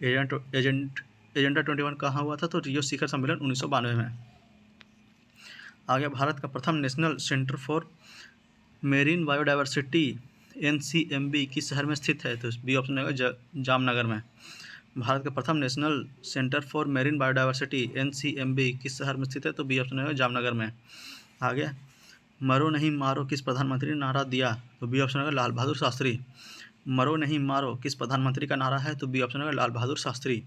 एजेंडा 21 कहाँ हुआ था? तो रियो शिखर सम्मेलन 1992 में। आगे भारत का प्रथम national centre for marine biodiversity NCMB किस शहर में स्थित है? तो बी ऑप्शन होगा जामनगर में। भारत का प्रथम national centre for marine biodiversity NCMB किस शहर में स्थित है? तो बी ऑप्शन होगा जामनगर में। आगे मरो नहीं मारो किस प्रधानमंत्री ने नारा दिया? तो बी ऑप्शन होगा लाल बहादुर शास्त्री। मरो नहीं मारो किस प्रधानमंत्री का नारा है? तो बी ऑप्शन होगा लाल बहादुर शास्त्री।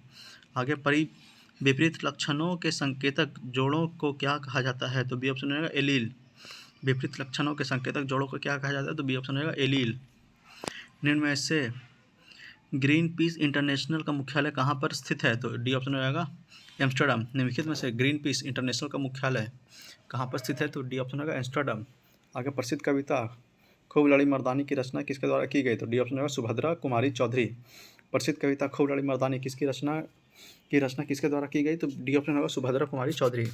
आगे विपरीत लक्षणों के संकेतक जोड़ों को क्या कहा जाता है? तो बी ऑप्शन होगा एलील। विपरीत लक्षणों के संकेतक जोड़ों को क्या कहा जाता है? तो बी ऑप्शन होगा एलील। निम्न में से ग्रीन पीस इंटरनेशनल का मुख्यालय कहाँ पर स्थित है? तो डी ऑप्शन हो जाएगा एम्स्टर्डम। निम्नलिखित में से ग्रीन पीस इंटरनेशनल का मुख्यालय कहाँ पर स्थित है? तो डी ऑप्शन होगा एम्स्टर्डम। आगे प्रसिद्ध कविता खूब लड़ी मर्दानी की रचना किसके द्वारा की गई? तो डी ऑप्शन होगा सुभद्रा कुमारी चौधरी। प्रसिद्ध कविता खूब लड़ी मर्दानी की रचना किसके द्वारा की गई? तो डी ऑप्शन होगा सुभद्रा कुमारी चौधरी।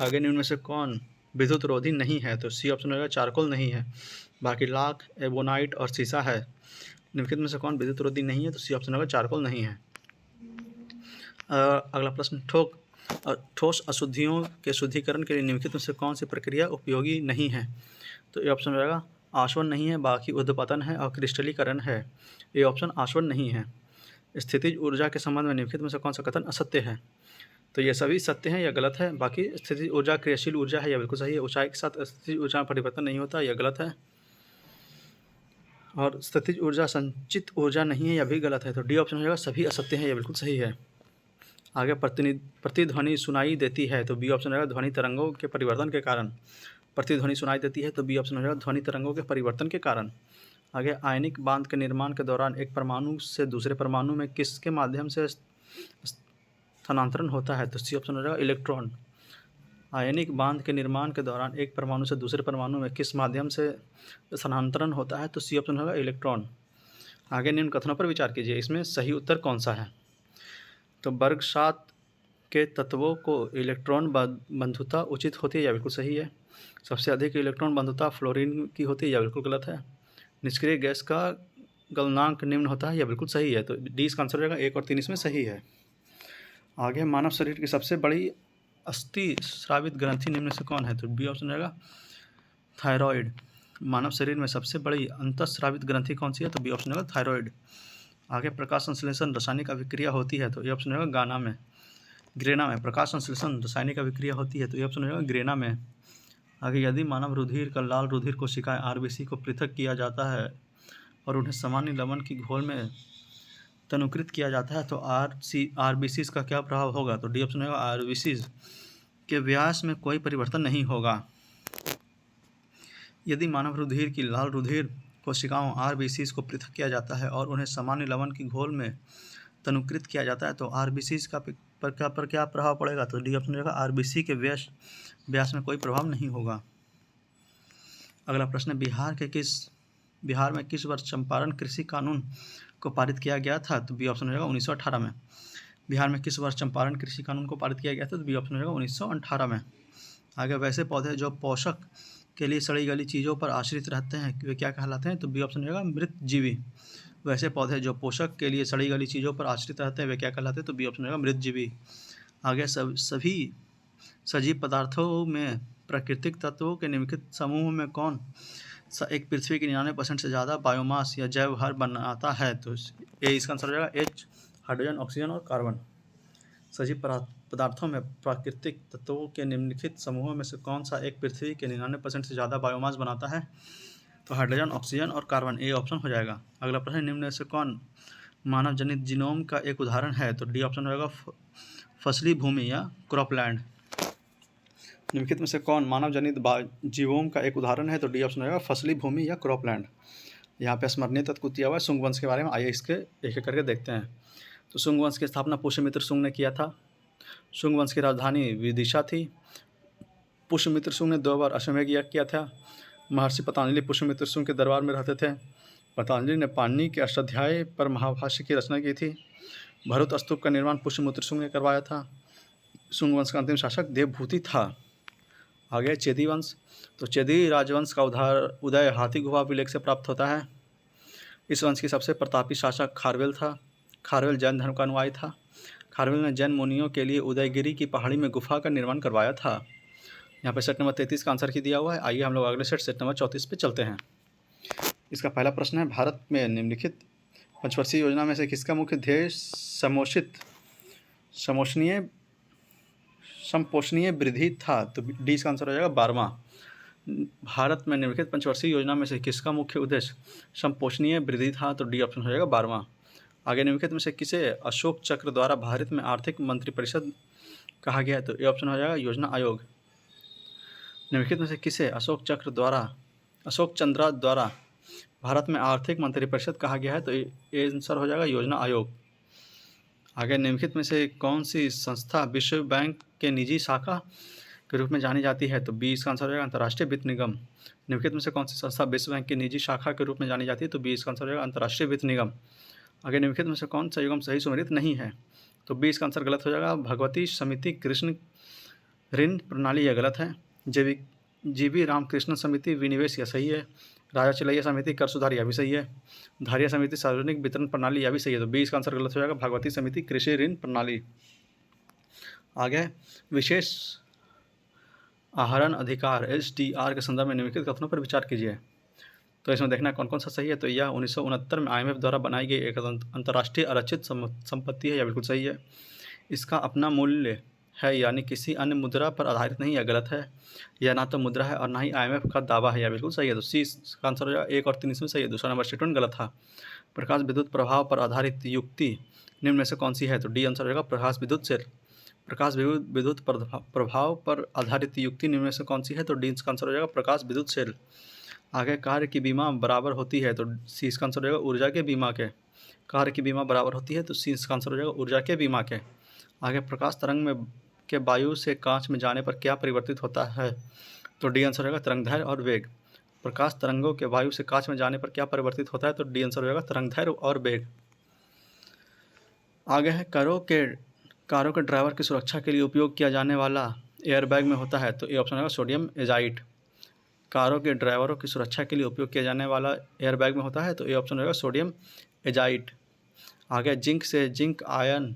आगे निम्न में से कौन विद्युत रोधी नहीं है? तो सी ऑप्शन होगा चारकोल नहीं है, बाकी लाख, एबोनाइट और शीशा है। निम्नलिखित में से कौन विद्युत रोधी नहीं है? तो सी ऑप्शन होगा चारकोल नहीं है। अगला प्रश्न ठोस अशुद्धियों के शुद्धिकरण के लिए निम्नलिखित में से कौन सी प्रक्रिया उपयोगी नहीं है? तो ये ऑप्शन हो जाएगा आसवन नहीं है, बाकी उद्दपतन है और क्रिस्टलीकरण है। ये ऑप्शन आसवन नहीं है। स्थितिज ऊर्जा के संबंध में निम्नलिखित में से कौन सा कथन असत्य है? तो ये सभी सत्य हैं या गलत है। बाकी स्थितिज ऊर्जा क्रियाशील ऊर्जा है, यह बिल्कुल सही है। ऊंचाई के साथ स्थितिज ऊर्जा में परिवर्तन नहीं होता, यह गलत है। और स्थितिज ऊर्जा संचित ऊर्जा नहीं है, यह भी गलत है। तो डी ऑप्शन हो जाएगा सभी असत्य हैं, यह बिल्कुल सही है। आगे प्रतिध्वनि सुनाई देती है, तो बी ऑप्शन हो जाएगा ध्वनि तरंगों के परिवर्तन के कारण। प्रतिध्वनि सुनाई देती है, तो बी ऑप्शन हो जाएगा ध्वनि तरंगों के परिवर्तन के कारण। आगे आयनिक बांध के निर्माण के दौरान एक परमाणु से दूसरे परमाणु में किसके माध्यम से स्थानांतरण होता है? तो सी ऑप्शन हो जाएगा इलेक्ट्रॉन। आयनिक बांध के निर्माण के दौरान एक परमाणु से दूसरे परमाणु में किस माध्यम से स्थानांतरण होता है? तो सी ऑप्शन होगा इलेक्ट्रॉन। आगे निम्न कथनों पर विचार कीजिए, इसमें सही उत्तर कौन सा है? तो वर्ग 7 के तत्वों को इलेक्ट्रॉन बंधुता उचित होती है, या बिल्कुल सही है। सबसे अधिक इलेक्ट्रॉन बंधुता फ्लोरीन की होती है, या बिल्कुल गलत है। निष्क्रिय गैस का गलनांक निम्न होता है, या बिल्कुल सही है। तो डी इसका आंसर हो जाएगा, 1 और 3 इसमें सही है। आगे मानव शरीर की सबसे बड़ी अस्थि स्रावित ग्रंथि निम्न से कौन है? तो बी ऑप्शन रहेगा थायराइड। मानव शरीर में सबसे बड़ी अंतःस्रावित ग्रंथि कौन सी है? तो बी ऑप्शन रहेगा थायराइड। आगे प्रकाश संश्लेषण रासायनिक अभिक्रिया होती है, तो ये ऑप्शन रहेगा ग्रेना में। प्रकाश संश्लेषण रासायनिक अभिक्रिया होती है, तो ये ऑप्शन रहेगा ग्रेना में। आगे यदि मानव रुधिर का लाल रुधिर कोशिकाएं आरबीसी को पृथक किया जाता है और उन्हें सामान्य लवण की घोल में तनुकृत किया जाता है, तो आरबीसीज का क्या प्रभाव होगा? तो डी ऑप्शन रहेगा आरबीसीज के व्यास में कोई परिवर्तन नहीं होगा। यदि मानव रुधिर की लाल रुधिर कोशिकाओं आरबीसीज को पृथक किया जाता है और उन्हें सामान्य लवण की घोल में तनुकृत किया जाता है, तो आरबीसीज का पर क्या प्रभाव पड़ेगा? तो डी ऑप्शन रहेगा आरबीसी के व्यास में कोई प्रभाव नहीं होगा। अगला प्रश्न, बिहार में किस वर्ष चंपारण कृषि कानून को पारित किया गया था? तो बी ऑप्शन रहेगा 1918 में। बिहार में किस वर्ष चंपारण कृषि कानून को पारित किया गया था? तो बी ऑप्शन रहेगा 1918 में। आगे वैसे पौधे जो पोषक के लिए सड़ी गली चीज़ों पर आश्रित रहते हैं वे क्या कहलाते हैं? तो बी ऑप्शन रहेगा मृतजीवी। वैसे पौधे जो पोषक के लिए सड़ी गली चीज़ों पर आश्रित रहते हैं वे क्या कहलाते हैं? तो बी ऑप्शन रहेगा मृतजीवी। आगे सभी सजीव पदार्थों में प्राकृतिक तत्वों के निम्नलिखित समूह में कौन सा एक पृथ्वी के 99% से ज़्यादा बायोमास या जैव भार बनाता है? तो ए इसका आंसर हो जाएगा एच, हाइड्रोजन, ऑक्सीजन और कार्बन। सजीव पदार्थों में प्राकृतिक तत्वों के निम्नलिखित समूहों में से कौन सा एक पृथ्वी के 99% से ज़्यादा बायोमास बनाता है? तो हाइड्रोजन, ऑक्सीजन और कार्बन, ए ऑप्शन हो जाएगा। अगला प्रश्न, निम्न में से कौन मानव जनित जीनोम का एक उदाहरण है? तो डी ऑप्शन रहेगा फसली भूमि या क्रॉपलैंड। निम्नलिखित में से कौन मानव जनित जीवोम का एक उदाहरण है? तो डी ऑप्शन रहेगा फसली भूमि या क्रॉपलैंड। यहाँ पे स्मरणीय तत्व दिया हुआ है शुंग वंश के बारे में, आइए इसके एक एक करके देखते हैं। तो शुंग वंश की स्थापना पुष्यमित्र शुंग ने किया था। शुंग वंश की राजधानी विदिशा थी। पुष्यमित्र शुंग ने 2 बार अश्वमेध यज्ञ किया था। महर्षि पतंजलि पुष्यमित्र शुंग के दरबार में रहते थे। पतंजलि ने पाणिनि के अष्टाध्यायी पर महाभाष्य की रचना की थी। भरूत स्तूप का निर्माण पुष्यमित्र शुंग ने करवाया था। शुंग वंश का अंतिम शासक देवभूति था। आगे चेदी वंश, तो चेदी राजवंश का उदय हाथी गुफा अभिलेख से प्राप्त होता है। इस वंश की सबसे प्रतापी शासक खारवेल था। खारवेल जैन धर्म का अनुयायी था। खारवेल ने जैन मुनियों के लिए उदयगिरी की पहाड़ी में गुफा का निर्माण करवाया था। यहाँ पे सेट नंबर 33 का आंसर की दिया हुआ है। आइए हम लोग अगले सेट नंबर 34 पे चलते हैं। इसका पहला प्रश्न है, भारत में निम्नलिखित पंचवर्षीय योजना में से किसका मुख्य ध्येय संपोषणीय वृद्धि था? तो डी इसका आंसर हो जाएगा 12वां। भारत में निम्नलिखित पंचवर्षीय योजना में से किसका मुख्य उद्देश्य संपोषणीय वृद्धि था? तो डी ऑप्शन हो जाएगा 12वां। आगे निम्नलिखित में से किसे अशोक चक्र द्वारा भारत में आर्थिक मंत्रिपरिषद कहा गया है? तो ये ऑप्शन हो जाएगा योजना आयोग। निम्नलिखित में से किसे अशोक चंद्रा द्वारा भारत में आर्थिक मंत्रिपरिषद कहा गया है? तो ये आंसर हो जाएगा योजना आयोग। आगे निम्नलिखित में से कौन सी संस्था विश्व बैंक के निजी शाखा के रूप में जानी जाती है? तो बी इसका आंसर हो जाएगा अंतर्राष्ट्रीय वित्त निगम। निम्नलिखित में से कौन सी संस्था विश्व बैंक की निजी शाखा के रूप में जानी जाती है? तो बी इसका आंसर हो जाएगा अंतर्राष्ट्रीय वित्त निगम। आगे निम्नलिखित में से कौन सा युग्म सही सुमेलित नहीं है? तो बी इसका आंसर गलत हो जाएगा भगवती समिति कृष्ण ऋण प्रणाली, यह गलत है। जीवी रामकृष्ण समिति विनिवेश, यह सही है। राजा चिलैया समिति कर सुधार, यह भी सही है। धारिया समिति सार्वजनिक वितरण प्रणाली, यह भी सही है। तो बी इसका आंसर गलत हो जाएगा भगवती समिति कृषि ऋण प्रणाली। आगे विशेष आहरण अधिकार SDR के संदर्भ में निम्नलिखित कथनों पर विचार कीजिए। तो इसमें देखना कौन कौन सा सही है। तो यह 1969 में IMF द्वारा बनाई गई एक अंतर्राष्ट्रीय आरक्षित संपत्ति है, यह बिल्कुल सही है। इसका अपना मूल्य है, यानी किसी अन्य मुद्रा पर आधारित नहीं, यह गलत है। यह ना तो मुद्रा है और ना ही IMF का दावा है, यह बिल्कुल सही है। तो सी का आंसर हो जाएगा 1 और 3 इसमें सही है। दूसरा नंबर स्टेटमेंट गलत था। प्रकाश विद्युत प्रभाव पर आधारित युक्ति निम्न में से कौन सी है? तो डी आंसर हो जाएगा प्रकाश विद्युत सेल। प्रकाश विद्युत प्रभाव पर आधारित युक्ति निम्न में से कौन सी है? तो डी का आंसर हो जाएगा प्रकाश विद्युत सेल। आगे कार्य की बीमा बराबर होती है, तो सी इसका आंसर हो जाएगा ऊर्जा के बीमा के। कार्य की बीमा बराबर होती है, तो सी इसका आंसर हो जाएगा ऊर्जा के बीमा के। आगे प्रकाश तरंग में के वायु से कांच में जाने पर क्या परिवर्तित होता है, तो डी आंसर हो जाएगा तरंगदैर्घ्य और वेग। प्रकाश तरंगों के वायु से कांच में जाने पर क्या परिवर्तित होता है, तो डी आंसर हो जाएगा तरंगदैर्घ्य और वेग। आगे है कारों के ड्राइवर की सुरक्षा के लिए उपयोग किया जाने वाला एयरबैग में होता है, तो ये ऑप्शन होगा सोडियम एजाइड। कारों के ड्राइवरों की सुरक्षा के लिए उपयोग किया जाने वाला एयरबैग में होता है, तो ये ऑप्शन होगा सोडियम एजाइड। आगे जिंक से जिंक आयन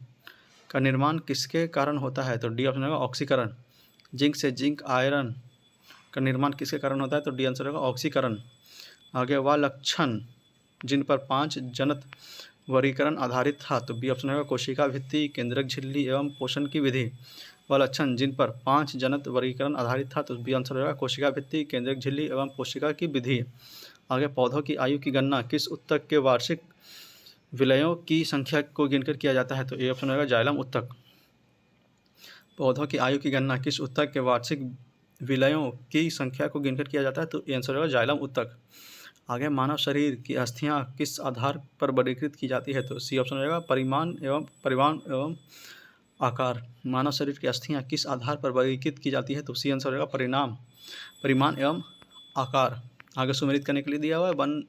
का निर्माण किसके कारण होता है, तो डी ऑप्शन होगा ऑक्सीकरण। जिंक से जिंक आयरन का निर्माण किसके कारण होता है, तो डी आंसर होगा ऑक्सीकरण। आगे वह लक्षण जिन पर 5 जनत वर्गीकरण आधारित था, तो बी ऑप्शन होगा कोशिका भित्ति, केंद्रक झिल्ली एवं पोषण की विधि। वह लक्षण जिन पर 5 जनत वर्गीकरण आधारित था, तो बी आंसर होगा कोशिका भित्ति, केंद्रक झिल्ली एवं पोशिका की विधि। आगे पौधों की आयु की गणना किस ऊतक के वार्षिक विलयों की संख्या को गिनकर किया जाता है, तो ए ऑप्शन होगा जाइलम ऊतक। पौधों की आयु की गणना किस ऊतक के वार्षिक विलयों की संख्या को गिनकर किया जाता है, तो ए आंसर होगा जाइलम ऊतक। आगे मानव शरीर की अस्थियां किस आधार पर वर्गीकृत की जाती है, तो सी ऑप्शन हो जाएगा परिमाण एवं आकार। मानव शरीर की अस्थियां किस आधार पर वर्गीकृत की जाती है, तो सी आंसर हो जाएगा परिमाण एवं आकार। आगे सुमेलित करने के लिए दिया हुआ है वन,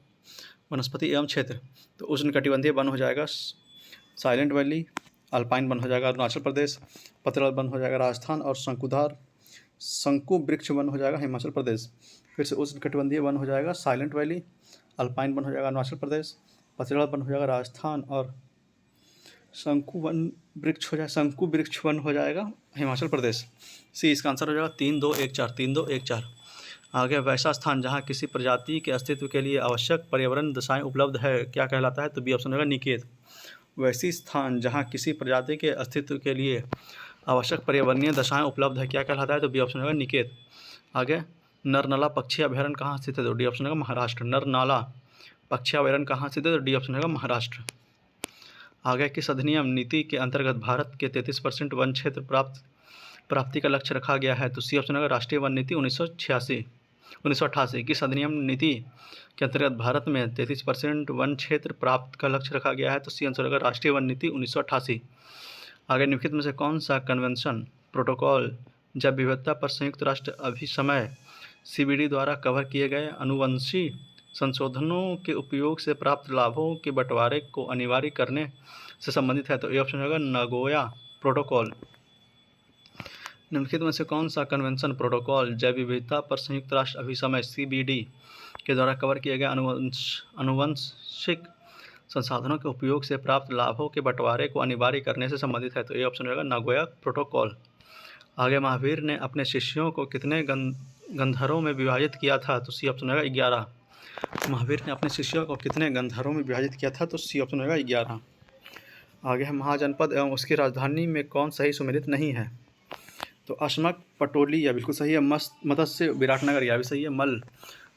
वनस्पति एवं क्षेत्र, तो उष्णकटिबंधीय वन हो जाएगा साइलेंट वैली, अल्पाइन वन हो जाएगा अरुणाचल प्रदेश, पतझड़ वन हो जाएगा राजस्थान और शंकु वृक्ष वन हो जाएगा हिमाचल प्रदेश। फिर से उष्णकटिबंधीय वन हो जाएगा साइलेंट वैली, अल्पाइन वन हो जाएगा अरुणाचल प्रदेश, पतझड़ वन हो जाएगा राजस्थान और शंकु वृक्ष वन हो जाएगा हिमाचल प्रदेश। सी इसका आंसर हो जाएगा 3-2-1-4 3-2-1-4। आगे वैसा स्थान जहाँ किसी प्रजाति के अस्तित्व के लिए आवश्यक पर्यावरण दशाएं उपलब्ध है क्या कहलाता है, तो बी ऑप्शन होगा निकेत। वैसी स्थान जहाँ किसी प्रजाति के अस्तित्व के लिए आवश्यक पर्यावरणीय दशाएं उपलब्ध है क्या कहलाता है, तो बी ऑप्शन होगा निकेत। आगे नरनाला पक्षी अभ्यारण्य कहाँ स्थित है, तो डी ऑप्शन होगा महाराष्ट्र। नरनाला पक्षी अभ्यारण्य कहाँ स्थित है, तो डी ऑप्शन होगा महाराष्ट्र। आगे किस अधिनियम नीति के अंतर्गत भारत के 33% वन क्षेत्र प्राप्ति का लक्ष्य रखा गया है, तो सी ऑप्शन होगा राष्ट्रीय वन नीति 1988। किस अधिनियम नीति के अंतर्गत भारत में 33% वन क्षेत्र प्राप्त का लक्ष्य रखा गया है, तो सी आंसर होगा राष्ट्रीय वन नीति 1988। आगे निम्नलिखित में से कौन सा कन्वेंशन प्रोटोकॉल जैव विविधता पर संयुक्त राष्ट्र अभिसमय CBD द्वारा कवर किए गए अनुवंशी संशोधनों के उपयोग से प्राप्त लाभों के बंटवारे को अनिवार्य करने से संबंधित है, तो ए ऑप्शन होगा नगोया प्रोटोकॉल। निम्नलिखित में से कौन सा कन्वेंशन प्रोटोकॉल जैव विविधता पर संयुक्त राष्ट्र अभिसमय CBD के द्वारा कवर किए गए अनुवंशिक संसाधनों के उपयोग से प्राप्त लाभों के बंटवारे को अनिवार्य करने से संबंधित है, तो ए ऑप्शन होगा नगोया प्रोटोकॉल। आगे महावीर ने अपने शिष्यों को कितने गंधर्वों में विभाजित किया था, तो सी ऑप्शन होगा 11। महावीर ने अपने शिष्यों को कितने गंधर्वों में विभाजित किया था, तो सी ऑप्शन होगा 11। आगे है महाजनपद एवं उसकी राजधानी में कौन सही सुमेलित नहीं है, तो अशमक पटोली यह बिल्कुल सही है, मत्स्य विराटनगर यह भी सही है, मल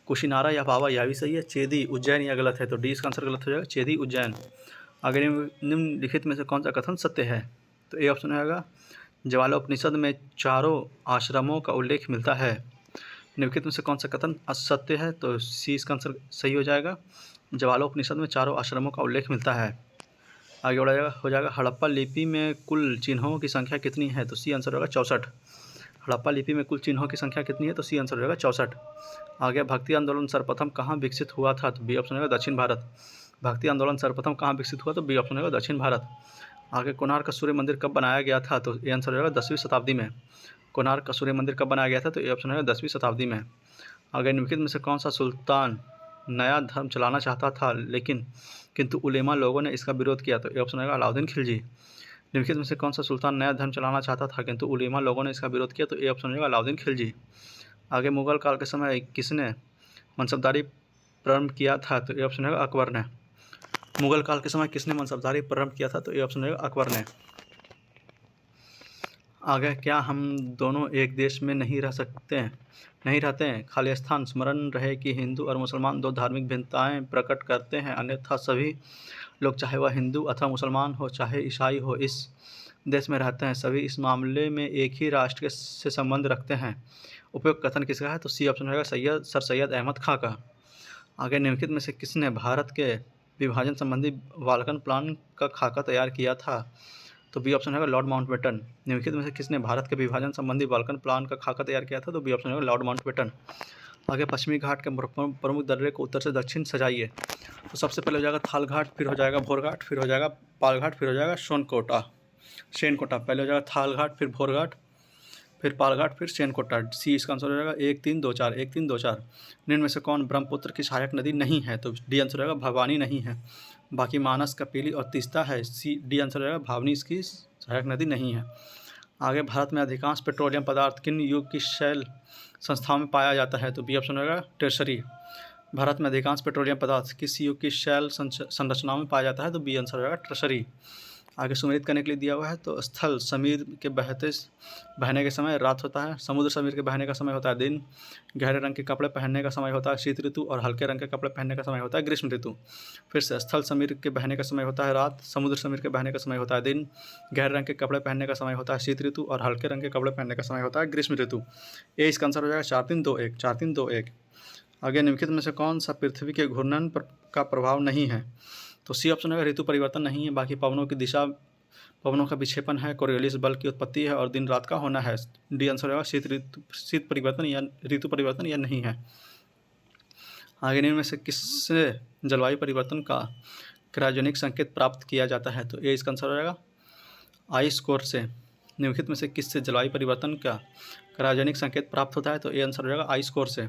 कुशिनारा या पावा यह भी सही है, चेदी उज्जैन यह गलत है, तो डी इसका आंसर गलत हो जाएगा चेदी उज्जैन। आगे निम्नलिखित में से कौन सा कथन सत्य है, तो ए ऑप्शन होगा ज्वालोपनिषद में चारों आश्रमों का उल्लेख मिलता है। निम्नलिखित में से कौन सा कथन असत्य है, तो सी इसका आंसर सही हो जाएगा ज्वालोपनिषद में चारों आश्रमों का उल्लेख मिलता है। आगे हो जाएगा हड़प्पा लिपि में कुल चिन्हों की संख्या कितनी है, तो सी आंसर होगा 64। हड़प्पा लिपि में कुल चिन्हों की संख्या कितनी है, तो सी आंसर होगा 64। आगे भक्ति आंदोलन सर्वप्रथम कहाँ विकसित हुआ था, तो बी ऑप्शन होगा दक्षिण भारत। भक्ति आंदोलन सर्वप्रथम कहाँ विकसित हुआ, तो बी ऑप्शन होगा दक्षिण भारत। आगे कोणार्क का सूर्य मंदिर कब बनाया गया था, तो ए आंसर होगा 10वीं शताब्दी में। कोणार्क का सूर्य मंदिर कब बनाया गया था, तो ए ऑप्शन होगा 10वीं शताब्दी में। आगे निम्नलिखित में से कौन सा सुल्तान नया धर्म चलाना चाहता था किंतु उलेमा लोगों ने इसका विरोध किया, तो ए ऑप्शन होगा अलाउद्दीन खिलजी। निम्नलिखित में से कौन सा सुल्तान नया धर्म चलाना चाहता था किंतु उलेमा लोगों ने इसका विरोध किया, तो ए ऑप्शन होगा अलाउद्दीन खिलजी। आगे मुगल काल के समय किसने मनसबदारी प्रारंभ किया था, तो ए ऑप्शन होगा अकबर ने। मुगल काल के समय किसने मनसबदारी प्रारंभ किया था, तो ए ऑप्शन होगा अकबर ने। आगे क्या हम दोनों एक देश में नहीं रहते हैं, खाली स्थान स्मरण रहे कि हिंदू और मुसलमान दो धार्मिक भिन्नताएं प्रकट करते हैं, अन्यथा सभी लोग चाहे वह हिंदू अथवा मुसलमान हो चाहे ईसाई हो इस देश में रहते हैं, सभी इस मामले में एक ही राष्ट्र से संबंध रखते हैं। उपयुक्त कथन किसका है, तो सी ऑप्शन होगा सर सैयद अहमद खां का। आगे निम्नलिखित में से किसने भारत के विभाजन संबंधी बाल्कन प्लान का खाका तैयार किया था? तो बी ऑप्शन होगा लॉर्ड माउंटबेटन। निम्नलिखित में से किसने भारत के विभाजन संबंधी बाल्कन प्लान का खाका तैयार किया था? तो बी ऑप्शन होगा लॉर्ड माउंटबेटन। आगे पश्चिमी घाट के प्रमुख दर्रे को उत्तर से दक्षिण सजाइए। तो सबसे पहले हो जाएगा थाल घाट, फिर हो जाएगा भोर घाट, फिर हो जाएगा पाल घाट, फिर हो जाएगा शेनकोटा। पहले हो जाएगा थाल घाट, फिर भोर घाट, फिर पाल घाट, फिर शेनकोटा। सी इसका आंसर हो जाएगा 1 3 2 4 1 3 2 4। निम्न में से कौन ब्रह्मपुत्र की सहायक नदी नहीं है? तो डी आंसर हो जाएगा भवानी नहीं है, बाकी मानस, कपिली और तीस्ता है। सी डी आंसर हो जाएगा भावनी इसकी सहायक नदी नहीं है। आगे भारत में अधिकांश पेट्रोलियम पदार्थ किन युग की शैल संस्थाओं में पाया जाता है? तो बी ऑप्शन होगा टर्शरी। भारत में अधिकांश पेट्रोलियम पदार्थ किस युग की शैल संरचनाओं में पाया जाता है? तो बी आंसर होगा टर्शरी। आगे सुमेलित करने के लिए दिया हुआ है, तो स्थल समीर के बहने के समय रात होता है, समुद्र समीर के बहने का समय होता है दिन, गहरे रंग के कपड़े पहनने का समय होता है शीत ऋतु और हल्के रंग के कपड़े पहनने का समय होता है ग्रीष्म ऋतु। फिर से स्थल समीर के बहने का समय होता है रात, समुद्र समीर के बहने का समय होता है दिन, गहरे रंग के कपड़े पहनने का समय होता है शीत ऋतु और हल्के रंग के कपड़े पहनने का समय होता है ग्रीष्म ऋतु। ये इसका आंसर हो जाएगा 4 3 2 1 4 3 2 1। आगे निम्नलिखित में से कौन सा पृथ्वी के घूर्णन का प्रभाव नहीं है? तो सी ऑप्शन है ऋतु परिवर्तन नहीं है, बाकी पवनों की दिशा, पवनों का विक्षेपण है, कोरियोलिस बल की उत्पत्ति है और दिन रात का होना है। डी आंसर होगा शीत परिवर्तन या ऋतु परिवर्तन या नहीं है। आगे निम्न में से किससे जलवायु परिवर्तन का क्रायोजेनिक संकेत प्राप्त किया जाता है? तो ए इसका आंसर हो जाएगा आइस कोर से। निम्नलिखित में से किससे जलवायु परिवर्तन का क्रायोजेनिक संकेत प्राप्त होता है? तो ए आंसर हो जाएगा आइस कोर से।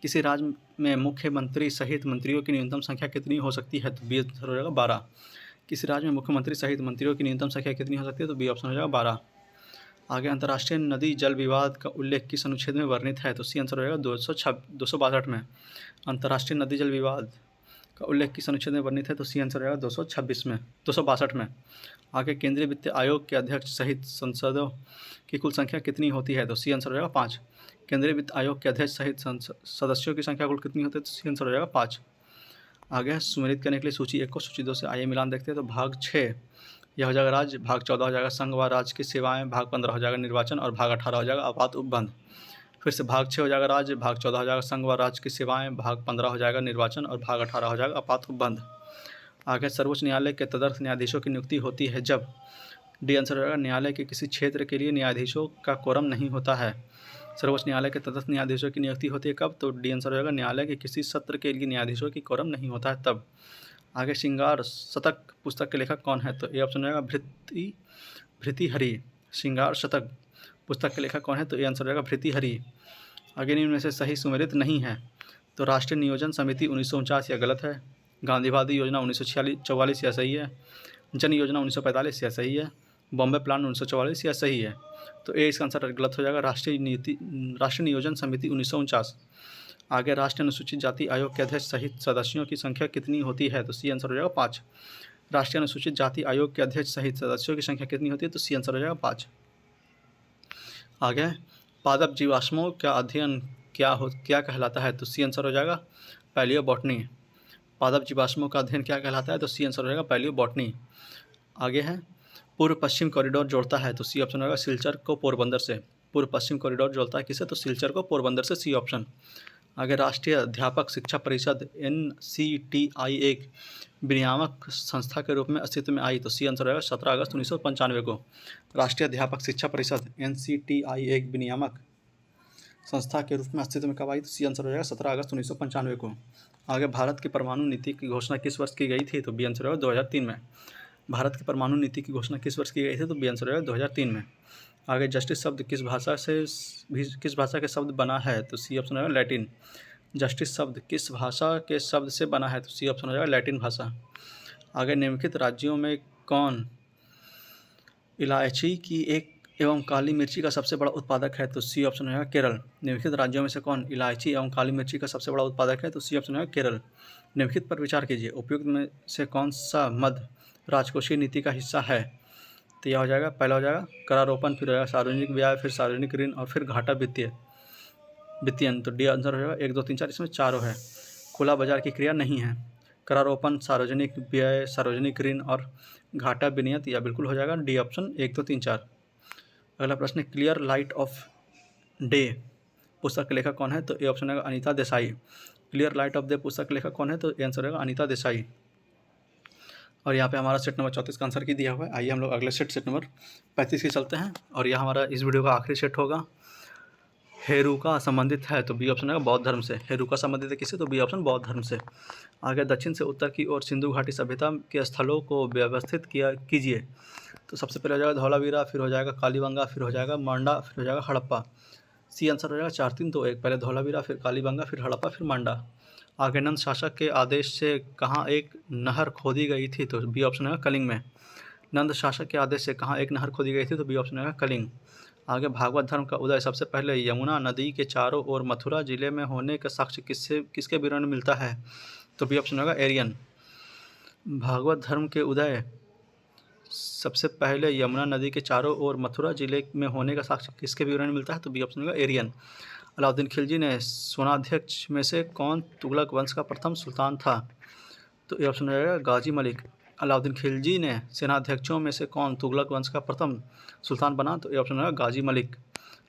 किसी राज्य में मुख्यमंत्री सहित मंत्रियों की न्यूनतम संख्या कितनी हो सकती है? तो बी आंसर हो जाएगा 12। किसी राज्य में मुख्यमंत्री सहित मंत्रियों की न्यूनतम संख्या कितनी हो सकती है? तो बी ऑप्शन हो जाएगा 12। आगे अंतर्राष्ट्रीय नदी जल विवाद का उल्लेख किस अनुच्छेद में वर्णित है? तो सी आंसर हो जाएगा 262 में। अंतर्राष्ट्रीय नदी जल विवाद का उल्लेख किस अनुच्छेद में वर्णित है? तो सी आंसर हो जाएगा 262 में। आगे केंद्रीय वित्त आयोग के अध्यक्ष सहित सांसदों की कुल संख्या कितनी होती है? तो सी आंसर हो जाएगा 5। केंद्रीय वित्त आयोग के अध्यक्ष सहित सदस्यों की संख्या कुल कितनी होती है? तो सी आंसर हो जाएगा 5। आगे सुमेलित करने के लिए सूची 1 को सूची 2 से आइए मिलान देखते हैं। तो भाग 6 यह हो जाएगा राज्य, भाग 14 हो जाएगा संघ व राज्य की सेवाएं, भाग 15 हो जाएगा निर्वाचन और भाग 18 हो जाएगा आपात उपबंध। फिर से भाग 6 हो जाएगा राज्य, भाग 14 हो जाएगा संघ व राज्य की सेवाएं, भाग 15 हो जाएगा निर्वाचन और भाग 18 हो जाएगा आपात उपबंध। आगे सर्वोच्च न्यायालय के तदर्थ न्यायाधीशों की नियुक्ति होती है जब डी आंसर हो जाएगा न्यायालय के किसी क्षेत्र के लिए न्यायाधीशों का कोरम नहीं होता है। सर्वोच्च न्यायालय के तदर्थ न्यायाधीशों की नियुक्ति होती है कब? तो डी आंसर हो जाएगा न्यायालय के किसी सत्र के लिए न्यायाधीशों की कोरम नहीं होता है तब। आगे श्रृंगार शतक पुस्तक के लेखक कौन है? तो ए ऑप्शन हो जाएगा भृतृहरि। श्रृंगार शतक पुस्तक के लेखक कौन है? तो ए आंसर हो जाएगा भृतृहरि। आगे निम्न में से सही सुमेलित नहीं है। तो राष्ट्रीय नियोजन समिति 1949 या गलत है, गांधीवादी योजना 1944 या सही है, जन योजना 1945 या सही है, बॉम्बे प्लान 1944 या सही है। तो ए इसका आंसर गलत हो जाएगा, राष्ट्रीय नियोजन समिति 1949। आगे राष्ट्रीय अनुसूचित जाति आयोग के अध्यक्ष सहित सदस्यों की संख्या कितनी होती है? तो सी आंसर हो जाएगा 5। राष्ट्रीय अनुसूचित जाति आयोग के अध्यक्ष सहित सदस्यों की संख्या कितनी होती है? तो सी आंसर हो जाएगा 5। आगे पादप जीवाश्मों का अध्ययन क्या कहलाता है? तो सी आंसर हो जाएगा पैलियोबॉटनी। पादप जीवाश्मों का अध्ययन क्या कहलाता है? तो सी आंसर हो जाएगा पैलियोबॉटनी। आगे है पूर्व पश्चिम कॉरिडोर जोड़ता है? तो सी ऑप्शन होगा सिलचर को पोरबंदर से। पूर्व पश्चिम कॉरिडोर जोड़ता है किसे? तो सिलचर को पोरबंदर से, सी ऑप्शन। आगे राष्ट्रीय अध्यापक शिक्षा परिषद NCTI एक विनियामक संस्था के रूप में अस्तित्व में आई? तो सी आंसर होगा 17 अगस्त 1995 को। राष्ट्रीय अध्यापक शिक्षा परिषद NCTI एक विनियामक संस्था के रूप में अस्तित्व में कब आई? तो सी आंसर हो जाएगा 17 अगस्त 1995 को। आगे भारत की परमाणु नीति की घोषणा किस वर्ष की गई थी? तो बी आंसर होगा 2003 में। भारत की परमाणु नीति की घोषणा किस वर्ष की गई थी? तो बी आंसर होगा 2003 में। आगे जस्टिस शब्द किस भाषा के शब्द बना है? तो सी ऑप्शन होगा लैटिन। जस्टिस शब्द किस भाषा के शब्द से बना है? तो सी ऑप्शन हो जाएगा लैटिन भाषा। आगे निम्नलिखित राज्यों में कौन इलायची की एक एवं काली मिर्ची का सबसे बड़ा उत्पादक है? तो सी ऑप्शन होगा केरल। निम्नलिखित राज्यों में से कौन इलायची एवं काली मिर्ची का सबसे बड़ा उत्पादक है? तो सी ऑप्शन होगा केरल। निम्नलिखित पर विचार कीजिए, उपयुक्त में से कौन सा मद राजकोषीय नीति का हिस्सा है? तो यह हो जाएगा, पहला हो जाएगा करारोपण, फिर हो जाएगा सार्वजनिक ब्याज, फिर सार्वजनिक ऋण और फिर घाटा वित्तीयन। तो डी आंसर हो जाएगा 1 2 3 4, इसमें चारों है। खुला बाजार की क्रिया नहीं है, करारोपण, सार्वजनिक व्यय, सार्वजनिक ऋण और घाटा विनियत, या बिल्कुल हो जाएगा डी ऑप्शन 1 2 3 4। अगला प्रश्न है क्लियर लाइट ऑफ डे पुस्तक के लेखक कौन है? तो ए ऑप्शन है Anita Desai. Clear light of the पुस्तक के लेखक कौन है? तो आंसर रहेगा अनीता देसाई। और यहाँ पे हमारा सेट नंबर 34 का आंसर की दिया हुआ है। आइए हम लोग अगले सेट नंबर 35 की चलते हैं, और यह हमारा इस वीडियो का आखिरी सेट होगा। हेरुका संबंधित है तो बी ऑप्शन है बौद्ध धर्म से। हेरुका संबंधित है किससे? तो बी ऑप्शन बौद्ध धर्म से। आगे दक्षिण से उत्तर की ओर सिंधु घाटी सभ्यता के स्थलों को व्यवस्थित कीजिए। तो सबसे पहले हो जाएगा धौलावीरा, फिर हो जाएगा कालीबंगा, फिर हो जाएगा मांडा, फिर हो जाएगा हड़प्पा। सी आंसर हो जाएगा 4 3 2 1। पहले धौलावीरा, फिर कालीबंगा, फिर हड़प्पा, फिर मांडा। आगे नंद शासक के आदेश से कहाँ एक नहर खोदी गई थी? तो बी ऑप्शन है कलिंग में। नंद शासक के आदेश से कहाँ एक नहर खोदी गई थी? तो बी ऑप्शन है कलिंग। आगे भागवत धर्म का उदय सबसे पहले यमुना नदी के चारों ओर मथुरा जिले में होने का साक्ष्य किसके विवरण में मिलता है? तो बी ऑप्शन होगा एरियन। भागवत धर्म के उदय सबसे पहले यमुना नदी के चारों ओर मथुरा जिले में होने का साक्ष्य किसके विवरण में मिलता है? तो बी ऑप्शन होगा एरियन। अलाउद्दीन खिलजी ने सेनाध्यक्ष में से कौन तुगलक वंश का प्रथम सुल्तान था? तो ये ऑप्शन रहेगा गाजी मलिक। अलाउद्दीन खिलजी ने सेनाध्यक्षों में से कौन तुगलक वंश का प्रथम सुल्तान बना? तो ये ऑप्शन रहेगा गाजी मलिक।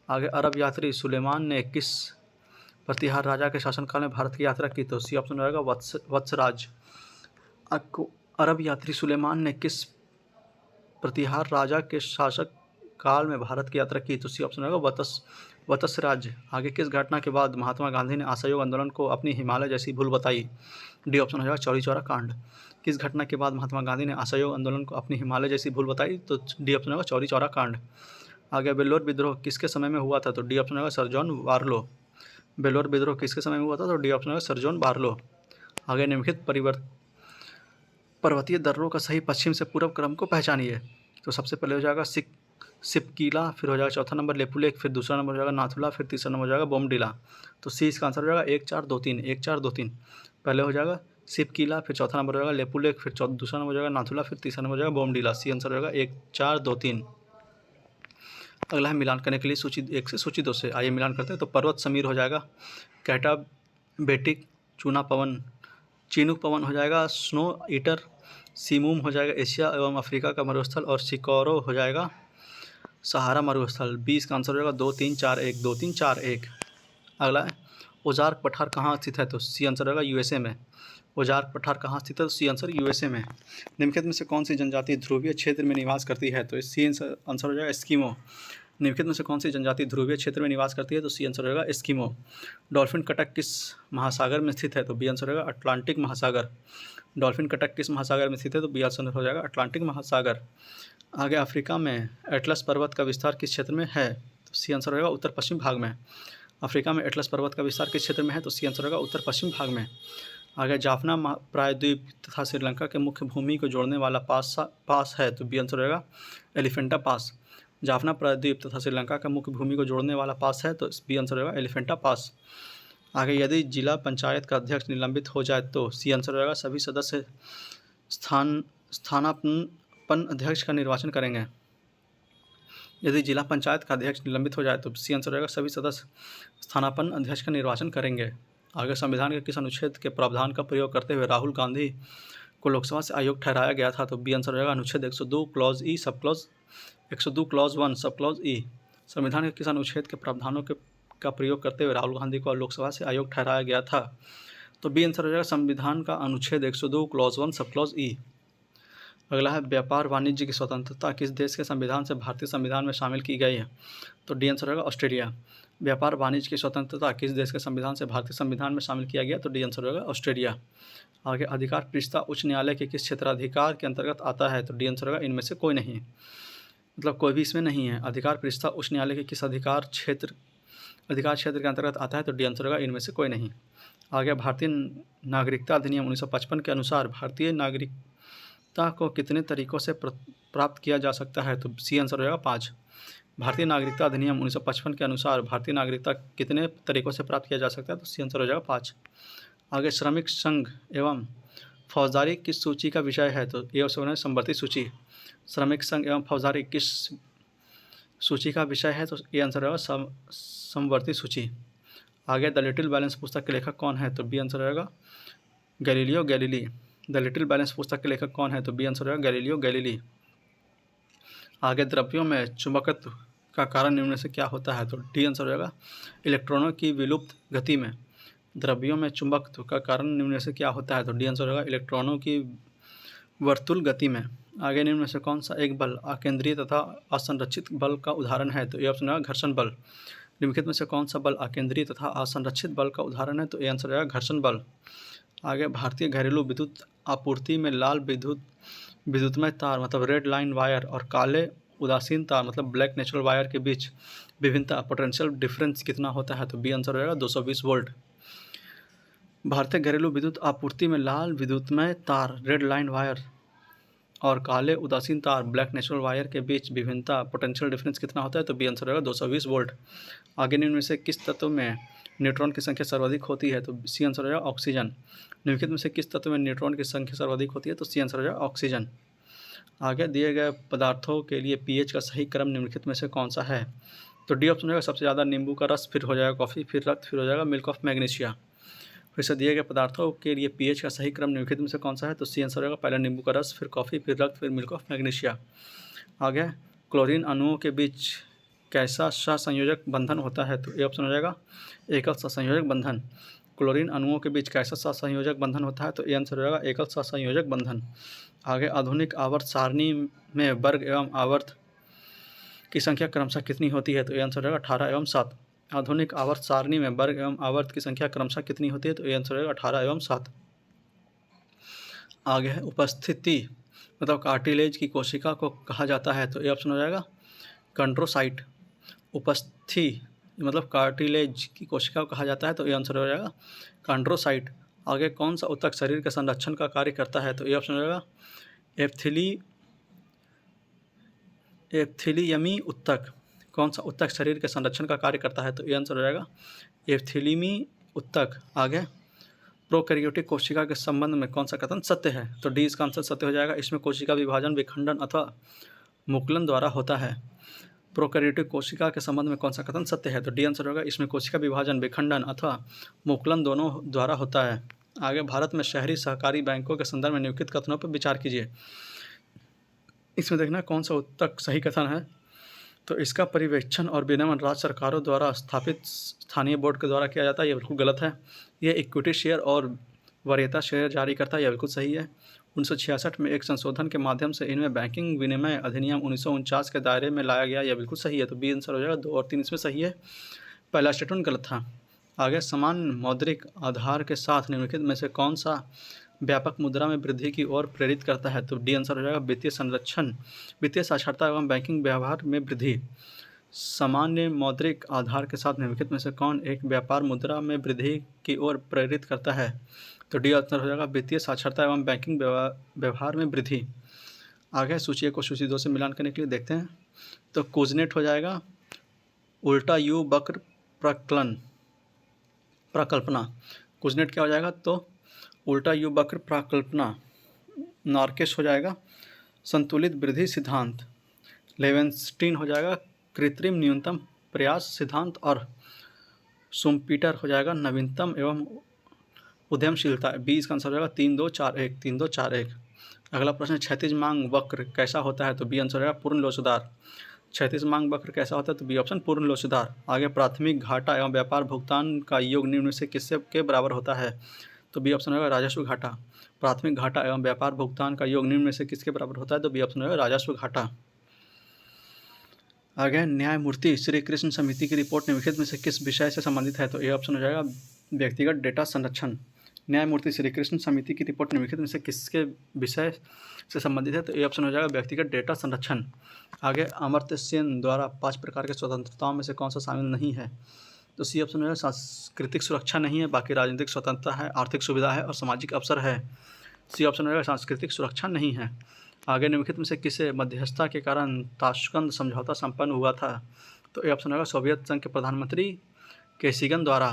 आगे अरब यात्री सुलेमान ने किस प्रतिहार राजा के शासनकाल में भारत की यात्रा की? तो सी ऑप्शन रहेगा वत्सराज। अरब यात्री सुलेमान ने किस प्रतिहार राजा के शासक काल में भारत की यात्रा की? तो सी ऑप्शन रहेगा वत्सराज। आगे किस घटना के बाद महात्मा गांधी ने असहयोग आंदोलन को अपनी हिमालय जैसी भूल बताई? डी ऑप्शन हो जाएगा चौरी चौरा कांड। किस घटना के बाद महात्मा गांधी ने असहयोग आंदोलन को अपनी हिमालय जैसी भूल बताई? तो डी ऑप्शन होगा चौरी चौरा कांड। आगे बेल्लोर विद्रोह किसके समय में हुआ था? तो डी ऑप्शन होगा सर जॉन बार्लो। बेल्लोर विद्रोह किसके समय में हुआ था? तो डी ऑप्शन होगा सर जॉन बार्लो। आगे निम्नलिखित पर्वतीय दर्रों का सही पश्चिम से पूर्व क्रम को पहचानिए। तो सबसे पहले हो जाएगा सिपकीला, फिर हो जाएगा चौथा नंबर लेपुलेख, फिर दूसरा नंबर हो जाएगा नाथुला, फिर तीसरा नंबर हो जाएगा बोमडिला। तो सी इसका आंसर हो जाएगा 1 4 2 3 1 4 2 3। पहले हो जाएगा सिपकीला, फिर चौथा नंबर हो जाएगा लेपुलेख, फिर दूसरा नंबर हो जाएगा नाथुला, फिर तीसरा नंबर हो जाएगा बोमडिला। सी आंसर हो जाएगा 1 4 2 3। अगला है मिलान करने के लिए सूची 1 से सूची 2 से। आइए मिलान करते हैं। तो पर्वत समीर हो जाएगा, कैटा बेटिक, चूना पवन, चिनूक पवन हो जाएगा स्नो ईटर, सीमूम हो जाएगा एशिया एवं अफ्रीका का मरुस्थल, और सिकोरो हो जाएगा सहारा मरुस्थल। 20 का आंसर हो जाएगा 2 3 4 1 2 3 4 1। अगला है ओजार्क पठार कहाँ स्थित है? तो सी आंसर होगा यूएसए में। ओजार्क पठार कहाँ स्थित है? तो सी आंसर यूएसए में। निम्नलिखित में से कौन सी जनजाति ध्रुवीय क्षेत्र में निवास करती है? तो सी आंसर हो जाएगा एस्किमो। निम्नलिखित में से कौन सी जनजाति ध्रुवीय क्षेत्र में निवास करती है? तो सी आंसर होगा एस्किमो। डॉल्फिन कटक किस महासागर में स्थित है? तो बी आंसर होगा अटलांटिक महासागर। डॉल्फिन कटक किस महासागर में स्थित है? तो बी आंसर हो जाएगा अटलांटिक महासागर। आगे अफ्रीका में एटलस पर्वत का विस्तार किस क्षेत्र में है? तो सी आंसर होगा उत्तर पश्चिम भाग में। अफ्रीका में एटलस पर्वत का विस्तार किस क्षेत्र में है? तो सी आंसर होगा उत्तर पश्चिम भाग में। आगे जाफना प्रायद्वीप तथा श्रीलंका के मुख्य भूमि को जोड़ने वाला पास है? तो बी आंसर होगा एलिफेंटा पास। जाफना प्रायद्वीप तथा श्रीलंका का मुख्य भूमि को जोड़ने वाला पास है? तो बी आंसर होगा एलिफेंटा पास। आगे यदि जिला पंचायत का अध्यक्ष निलंबित हो जाए तो सी आंसर होगा सभी सदस्य स्थानापन्न अध्यक्ष का निर्वाचन करेंगे। यदि जिला पंचायत का अध्यक्ष निलंबित हो जाए तो सी आंसर रहेगा सभी सदस्य स्थानापन्न अध्यक्ष का निर्वाचन करेंगे। आगे संविधान के किस अनुच्छेद के प्रावधान का प्रयोग करते हुए राहुल गांधी को लोकसभा से आयोग ठहराया गया था? तो बी आंसर रहेगा अनुच्छेद 102 क्लॉज ई sub clause 102 clause 1 sub clause ई। संविधान के किस अनुच्छेद के प्रावधानों का प्रयोग करते हुए राहुल गांधी को लोकसभा से आयोग ठहराया गया था? तो बी आंसर हो जाएगा संविधान का अनुच्छेद 102 क्लॉज 1 सब क्लॉज ई। अगला है व्यापार वाणिज्य की स्वतंत्रता किस देश के संविधान से भारतीय संविधान में शामिल की गई है? तो डी आंसर होगा ऑस्ट्रेलिया। व्यापार वाणिज्य की स्वतंत्रता किस देश के संविधान से भारतीय संविधान में शामिल किया गया? तो डी आंसर होगा ऑस्ट्रेलिया। आगे अधिकार पृष्ठता उच्च न्यायालय के किस क्षेत्राधिकार के अंतर्गत आता है? तो डी आंसर होगा इनमें से कोई नहीं, मतलब कोई भी इसमें नहीं है। अधिकार पृष्ठता उच्च न्यायालय के किस अधिकार क्षेत्र के अंतर्गत आता है? तो डी आंसर होगा इनमें से कोई नहीं। आगे भारतीय नागरिकता अधिनियम 1955 के अनुसार भारतीय नागरिकता को कितने तरीकों से प्राप्त किया जा सकता है? तो सी आंसर होगा 5। भारतीय नागरिकता अधिनियम 1955 के अनुसार भारतीय नागरिकता कितने तरीकों से प्राप्त किया जा सकता है? तो सी आंसर हो जाएगा 5। आगे श्रमिक संघ एवं फौजदारी किस सूची का विषय है? तो ये ऑप्शन है समवर्ती सूची। श्रमिक संघ एवं फौजदारी किस सूची का विषय है? तो ये आंसर होगा समवर्ती सूची। आगे द लिटिल बैलेंस पुस्तक के लेखक कौन है? तो बी आंसर होगा Galileo Galilei. The little balance पुस्तक के लेखक कौन है? तो बी आंसर होगा गैलीलियो गैलीली। आगे द्रव्यों में चुंबकत्व का कारण निम्न में से क्या होता है? तो डी आंसर होगा इलेक्ट्रॉनों की विलुप्त गति में। द्रव्यों में चुंबकत्व का कारण निम्न में से क्या होता है? तो डी आंसर होगा इलेक्ट्रॉनों की वर्तुल गति में। आगे निम्न में से कौन सा एक बल आकेंद्रीय तथा असंरक्षित बल का उदाहरण है? तो ये ऑप्शन होगा घर्षण बल। निम्नलिखित में से कौन सा बल आकेंद्रीय तथा असंरक्षित बल का उदाहरण है? तो ये आंसर होगा घर्षण बल। आगे भारतीय घरेलू विद्युत आपूर्ति में लाल विद्युतमय तार मतलब रेड लाइन वायर और काले उदासीन तार मतलब ब्लैक नेचुरल वायर के बीच विभिन्नता पोटेंशियल डिफरेंस कितना होता है? तो बी आंसर होगा 220 वोल्ट। भारतीय घरेलू विद्युत आपूर्ति में लाल विद्युतमय तार रेड लाइन वायर और काले उदासीन तार ब्लैक नेचुरल वायर के बीच विभिन्नता पोटेंशियल डिफरेंस कितना होता है? तो बी आंसर होगा 220 वोल्ट। आगे निम्न में से किस तत्व में न्यूट्रॉन की संख्या सर्वाधिक होती है? तो सी आंसर होगा ऑक्सीजन। निम्नलिखित में से किस तत्व में न्यूट्रॉन की संख्या सर्वाधिक होती है? तो सी आंसर होगा ऑक्सीजन। आगे दिए गए पदार्थों के लिए पीएच का सही क्रम निम्नलिखित में से कौन सा है? तो डी ऑप्शन होगा सबसे ज़्यादा नींबू का रस, फिर हो जाएगा कॉफ़ी, फिर रक्त, फिर हो जाएगा मिल्क ऑफ मैग्नीशिया। फिर से दिए गए पदार्थों के लिए पीएच का सही क्रम निम्नलिखित में से कौन सा है? तो सी आंसर होगा पहले नींबू का रस, फिर कॉफ़ी, फिर रक्त, फिर मिल्क ऑफ मैग्नीशिया। आगे क्लोरीन अणुओं के बीच कैसा सहसंयोजक बंधन होता है? तो ये ऑप्शन हो जाएगा एकल सहसंयोजक बंधन। क्लोरीन अणुओं के बीच कैसा सहसंयोजक बंधन होता है? तो ये आंसर हो जाएगा एकल सहसंयोजक बंधन। आगे आधुनिक आवर्त सारणी में वर्ग एवं आवर्त की संख्या क्रमशः कितनी होती है? तो ये आंसर होगा 18 एवं 7। आधुनिक आवर्त सारणी में वर्ग एवं आवर्त की संख्या क्रमशः कितनी होती है? तो ये आंसर होगा 18 एवं 7। आगे है उपस्थिति मतलब कार्टिलेज की कोशिका को कहा जाता है? तो ये ऑप्शन हो जाएगा कंड्रोसाइट। उपस्थिति मतलब कार्टिलेज की कोशिका को कहा जाता है? तो ये आंसर हो जाएगा कंड्रोसाइट। आगे कौन सा ऊतक शरीर के संरक्षण का कार्य करता है? तो ये ऑप्शन हो जाएगा एप्थिलियमी ऊतक। कौन सा ऊतक शरीर के संरक्षण का कार्य करता है? तो ये आंसर हो जाएगा एप्थिलियमी ऊतक। आगे प्रोकैरियोटिक कोशिका के संबंध में कौन सा कथन सत्य है? तो डी इसका आंसर सत्य हो जाएगा। इसमें कोशिका विभाजन विखंडन अथवा मुकुलन द्वारा होता है। प्रोकैरियोटिक कोशिका के संबंध में कौन सा कथन सत्य है? तो डी आंसर होगा इसमें कोशिका विभाजन विखंडन अथवा मुकुलन दोनों द्वारा होता है। आगे भारत में शहरी सहकारी बैंकों के संदर्भ में निम्नलिखित कथनों पर विचार कीजिए। इसमें देखना कौन सा उत्तर सही कथन है। तो इसका पर्यवेक्षण और विनियमन राज्य सरकारों द्वारा स्थापित स्थानीय बोर्ड के द्वारा किया जाता है, यह बिल्कुल गलत है। यह इक्विटी शेयर और वरीयता शेयर जारी करता है, यह बिल्कुल सही है। 1966 में एक संशोधन के माध्यम से इनमें बैंकिंग विनिमय अधिनियम 1949 के दायरे में लाया गया, यह बिल्कुल सही है। तो बी आंसर हो जाएगा 2 और 3 इसमें सही है, पहला स्टेटमेंट गलत था। आगे समान मौद्रिक आधार के साथ निम्नलिखित में से कौन सा व्यापक मुद्रा में वृद्धि की ओर प्रेरित करता है? तो डी आंसर हो जाएगा वित्तीय संरक्षण, वित्तीय साक्षरता एवं बैंकिंग व्यवहार में वृद्धि। सामान्य मौद्रिक आधार के साथ निम्नलिखित में से कौन एक व्यापार मुद्रा में वृद्धि की ओर प्रेरित करता है? तो डी आंसर हो जाएगा वित्तीय साक्षरता एवं बैंकिंग व्यवहार में वृद्धि। आगे सूची को सूची 2 से मिलान करने के लिए देखते हैं। तो कुजनेट हो जाएगा उल्टा यू वक्र प्रकल्पना। कुजनेट क्या हो जाएगा? तो उल्टा यू वक्र प्रकल्पना। नार्केश हो जाएगा संतुलित वृद्धि सिद्धांत। लेवेंस्टीन हो जाएगा कृत्रिम न्यूनतम प्रयास सिद्धांत। और शुम्पीटर हो जाएगा नवीनतम एवं उद्यमशीलता। बी इसका आंसर हो जाएगा 3-2-4-1 3-2-4-1। अगला प्रश्न क्षैतिज मांग वक्र कैसा होता है? तो बी आंसर हो जाएगा पूर्ण लोचदार। क्षैतिज मांग वक्र कैसा होता है? तो बी ऑप्शन पूर्ण लोचदार। आगे प्राथमिक घाटा एवं व्यापार भुगतान का योग निम्न से किससे के बराबर होता है? तो बी ऑप्शन होगा राजस्व घाटा। प्राथमिक घाटा एवं व्यापार भुगतान का योग निम्न में से किसके बराबर होता है? तो बी ऑप्शन होगा राजस्व घाटा। आगे न्यायमूर्ति श्री कृष्ण समिति की रिपोर्ट निम्नलिखित में से किस विषय से संबंधित है? तो ए ऑप्शन हो जाएगा व्यक्तिगत डेटा संरक्षण। न्यायमूर्ति श्री कृष्ण समिति की रिपोर्ट निम्नलिखित में से किसके विषय से संबंधित है? तो ए ऑप्शन हो जाएगा व्यक्तिगत डेटा संरक्षण। आगे अमर्त्य सेन द्वारा 5 प्रकार के स्वतंत्रताओं में से कौन सा शामिल नहीं है? तो सी ऑप्शन है सांस्कृतिक सुरक्षा नहीं है, बाकी राजनीतिक स्वतंत्रता है, आर्थिक सुविधा है और सामाजिक अवसर है। सी ऑप्शन है सांस्कृतिक सुरक्षा नहीं है। आगे निम्नलिखित में से किसे मध्यस्थता के कारण ताशकंद समझौता संपन्न हुआ था? तो ए ऑप्शन होगा सोवियत संघ के प्रधानमंत्री केसिगन द्वारा।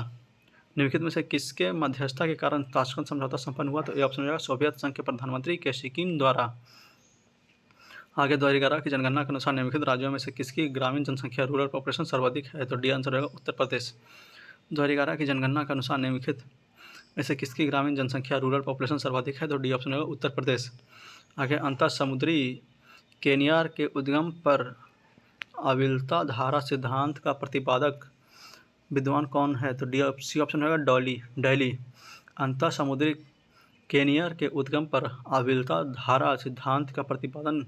निम्नलिखित में से किसके मध्यस्थता के कारण ताशकंद समझौता संपन्न हुआ? तो ए ऑप्शन होगा सोवियत संघ के प्रधानमंत्री केसिगिन द्वारा। आगे 2011 की जनगणना के अनुसार निम्नलिखित राज्यों में से किसकी ग्रामीण जनसंख्या रूरल पॉपुलेशन सर्वाधिक है? तो डी आंसर होगा उत्तर प्रदेश। 2011 की जनगणना के अनुसार निम्नलिखित में से किसकी ग्रामीण जनसंख्या रूरल पॉपुलेशन सर्वाधिक है? तो डी ऑप्शन होगा उत्तर प्रदेश। आगे अंतर समुद्री केनियार के उद्गम पर अविलता धारा सिद्धांत का प्रतिपादक विद्वान कौन है? तो सी ऑप्शन होगा डेली। अंतः समुद्री केनियर के उद्गम पर आविलता धारा सिद्धांत का प्रतिपादन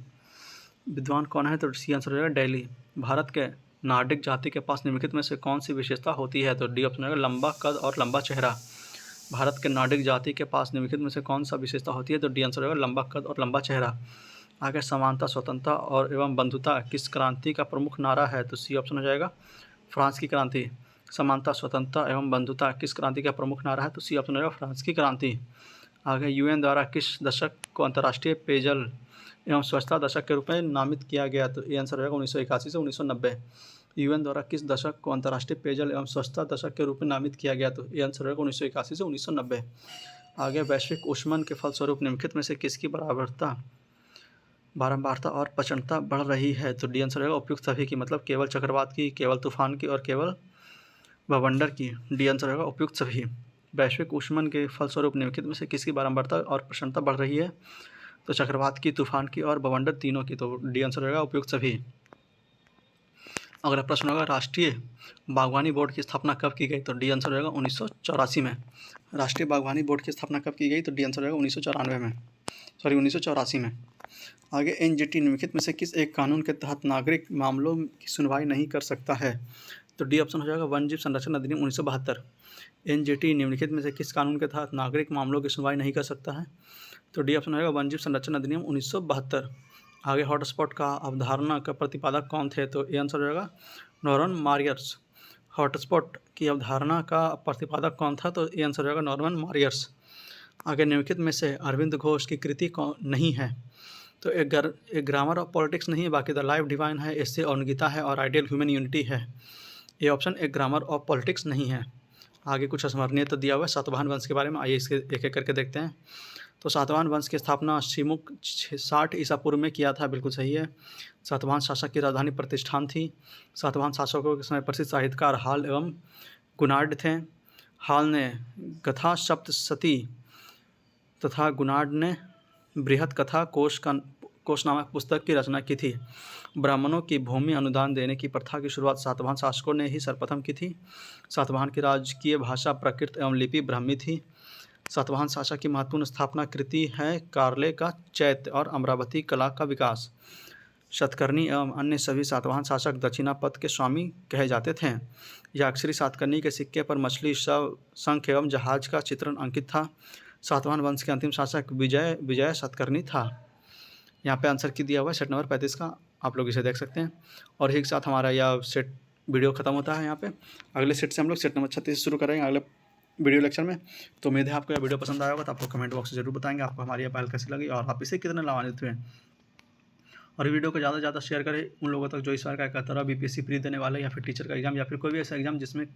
विद्वान कौन है? तो सी आंसर होगा डेली। भारत के नार्डिक जाति के पास निम्नलिखित में से कौन सी विशेषता होती है? तो डी ऑप्शन होगा लंबा कद और लंबा चेहरा। भारत के नार्डिक जाति के पास निम्नलिखित में से कौन सा विशेषता होती है? तो डी आंसर होगा लंबा कद और लंबा चेहरा। आगे समानता, स्वतंत्रता और एवं बंधुता किस क्रांति का प्रमुख नारा है? तो सी ऑप्शन हो जाएगा फ्रांस की क्रांति। समानता, स्वतंत्रता एवं बंधुता किस क्रांति का प्रमुख नारा है? तो सी ऑप्शन होगा फ्रांस की क्रांति। आगे यूएन द्वारा किस दशक को अंतर्राष्ट्रीय पेयजल एवं स्वच्छता दशक के रूप में नामित किया गया? तो ये आंसर होगा 1981 से 1990। यूएन द्वारा किस दशक को अंतर्राष्ट्रीय पेयजल एवं स्वच्छता दशक के रूप में नामित किया गया? तो ये आंसर होगा 1981 से 1990। आगे वैश्विक ऊष्मन के फलस्वरूप निम्नलिखित में से किसकी बारंबारता और प्रचंडता बढ़ रही है? तो डी आंसर होगा उपयुक्त सभी की, मतलब केवल चक्रवात की, केवल तूफान की और केवल बवंडर की। डी आंसर होगा उपयुक्त सभी। वैश्विक ऊष्मन के फलस्वरूप निम्नलिखित में से किसकी बारंबारता और प्रचंडता बढ़ रही है? तो चक्रवात की, तूफान की और बवंडर तीनों की। तो डी आंसर होगा उपयुक्त सभी। अगला प्रश्न होगा राष्ट्रीय बागवानी बोर्ड की स्थापना कब की गई? तो डी आंसर होगा 1984 में। राष्ट्रीय बागवानी बोर्ड की स्थापना कब की गई? तो डी आंसर होगा 1984 में। आगे एनजीटी निम्नलिखित में से किस एक कानून के तहत नागरिक मामलों की सुनवाई नहीं कर सकता है? तो डी ऑप्शन हो जाएगा वन्य जीव संरक्षण अधिनियम 1972। एनजीटी निम्नलिखित में से किस कानून के तहत नागरिक मामलों की सुनवाई नहीं कर सकता है? तो डी ऑप्शन होगा वन्य जीव संरक्षण अधिनियम 1972। आगे हॉटस्पॉट का अवधारणा का प्रतिपादक कौन थे? तो ये आंसर होगा नॉर्मन मारियर्स। हॉटस्पॉट की अवधारणा का प्रतिपादक कौन था? तो ये आंसर होगा नॉर्मन मारियर्स। आगे निम्नलिखित में से अरविंद घोष की कृति कौन नहीं है? तो एक ग्रामर ऑफ पॉलिटिक्स नहीं है, बाकी द लाइफ डिवाइन है, एस्से और गीता है और आइडियल ह्यूमन यूनिटी है। ये ऑप्शन एक ग्रामर ऑफ पॉलिटिक्स नहीं है। आगे कुछ स्मरणीय तो दिया हुआ है सातवाहन वंश के बारे में, आइए इसके एक एक करके देखते हैं। तो सातवाहन वंश की स्थापना श्रीमुख 60 ईसा पूर्व में किया था, बिल्कुल सही है। सातवाहन शासक की राजधानी प्रतिष्ठान थी। सातवाहन शासकों के समय प्रसिद्ध साहित्यकार हाल एवं गुनार्ड थे। हाल ने कथा सप्तशती तथा गुनार्ड ने बृहत कथा कोश नामक पुस्तक की रचना की थी। ब्राह्मणों की भूमि अनुदान देने की प्रथा की शुरुआत सातवाहन शासकों ने ही सर्वप्रथम की थी। सातवाहन की राजकीय भाषा प्राकृत एवं लिपि ब्राह्मी थी। सातवाहन शासक की महत्वपूर्ण स्थापना कृति है कार्ले का चैत्य और अमरावती कला का विकास। शतकर्णी एवं अन्य सभी सातवाहन शासक दक्षिणापथ के स्वामी कहे जाते थे। याक्षरी सातकर्णी के सिक्के पर मछली, शव, शंख एवं जहाज का चित्रण अंकित था। सातवाहन वंश के अंतिम शासक विजय सातकर्णी था। यहाँ पे आंसर की दिया हुआ है सेट नंबर 35 का, आप लोग इसे देख सकते हैं। और इसी के साथ हमारा यह सेट वीडियो खत्म होता है। यहाँ पे अगले सेट से हम लोग सेट नंबर 36 शुरू करेंगे अगले वीडियो लेक्चर में। तो उम्मीद है आपको यह वीडियो पसंद आया होगा, तो आपको कमेंट बॉक्स में जरूर बताएंगे आपको हमारी यह पहल कैसी लगी और आप इसे कितने लाभान्वित हुए। और वीडियो को ज़्यादा से ज़्यादा शेयर करें उन लोगों तक जो इस बार का कहता बीपीएससी प्री देने वाले या फिर टीचर का एग्जाम या फिर कोई भी ऐसा एग्जाम जिसमें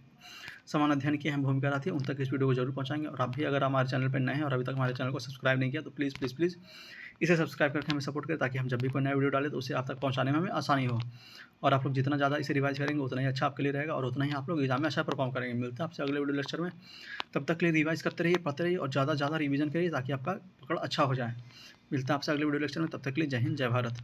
समान अध्ययन की अहम भूमिका रहती है, उन तक इस वीडियो को जरूर पहुंचाएंगे। और आप भी अगर हमारे चैनल पर नए हैं और अभी तक हमारे चैनल को सब्सक्राइब नहीं किया तो प्लीज़ प्लीज़ प्लीज़ इसे सब्सक्राइब करके हमें सपोर्ट करें, ताकि हम जब भी कोई नया वीडियो डालें तो उसे आप तक पहुँचाने में हमें आसानी हो। और आप लोग जितना ज़्यादा इसे रिवाइज करेंगे उतना ही अच्छा आपके लिए रहेगा और उतना ही आप लोग एग्जाम में अच्छा परफॉर्म करेंगे। मिलता है आपसे अगले वीडियो लेक्चर में, तब तक के लिए रिवाइज करते रहिए, पढ़ते रहिए और ज़्यादा से ज़्यादा रिवीजन करिए ताकि आपका पकड़ अच्छा हो जाए। मिलता है आपसे अगले वीडियो लेक्चर में, तब तक के लिए जय हिंद, जय भारत।